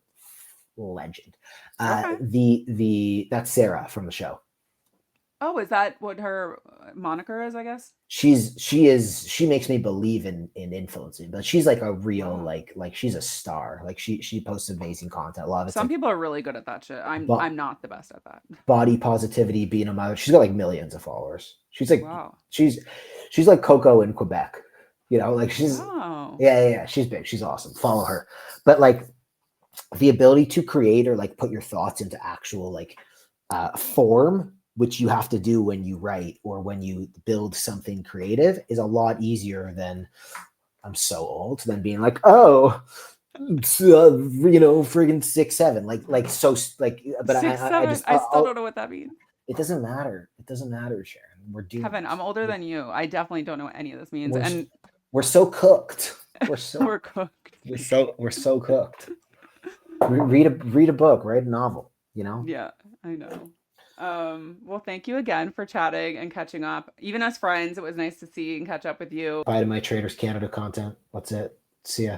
legend. Okay. The that's Sarah from the show. Oh, is that what her moniker is? I guess. She makes me believe in influencing, but she's like a real Wow. like she's a star. Like she posts amazing content. A lot of it's Some like people are really good at that shit. bo- I'm not the best at that. body positivity, being a mother. She's got like millions of followers. She's like Wow. she's like Coco in Quebec. Like she's Wow. yeah. She's big. She's awesome. Follow her. But like the ability to create or like put your thoughts into actual like form, which you have to do when you write or when you build something creative, is a lot easier than I'm so old than being like, oh, friggin' 6'7", like so like. But Six, I seven. just I still don't know what that means. it doesn't matter. It doesn't matter, Sharon. We're doomed. Kevin, I'm older than you. I definitely don't know what any of this means. We're And we're so cooked. We're so we're cooked. we're so cooked. Read a book, write a novel. Yeah, I know. Well, thank you again for chatting and catching up. Even as friends, it was nice to see and catch up with you. Bye to my Traitors Canada content. That's it. See ya.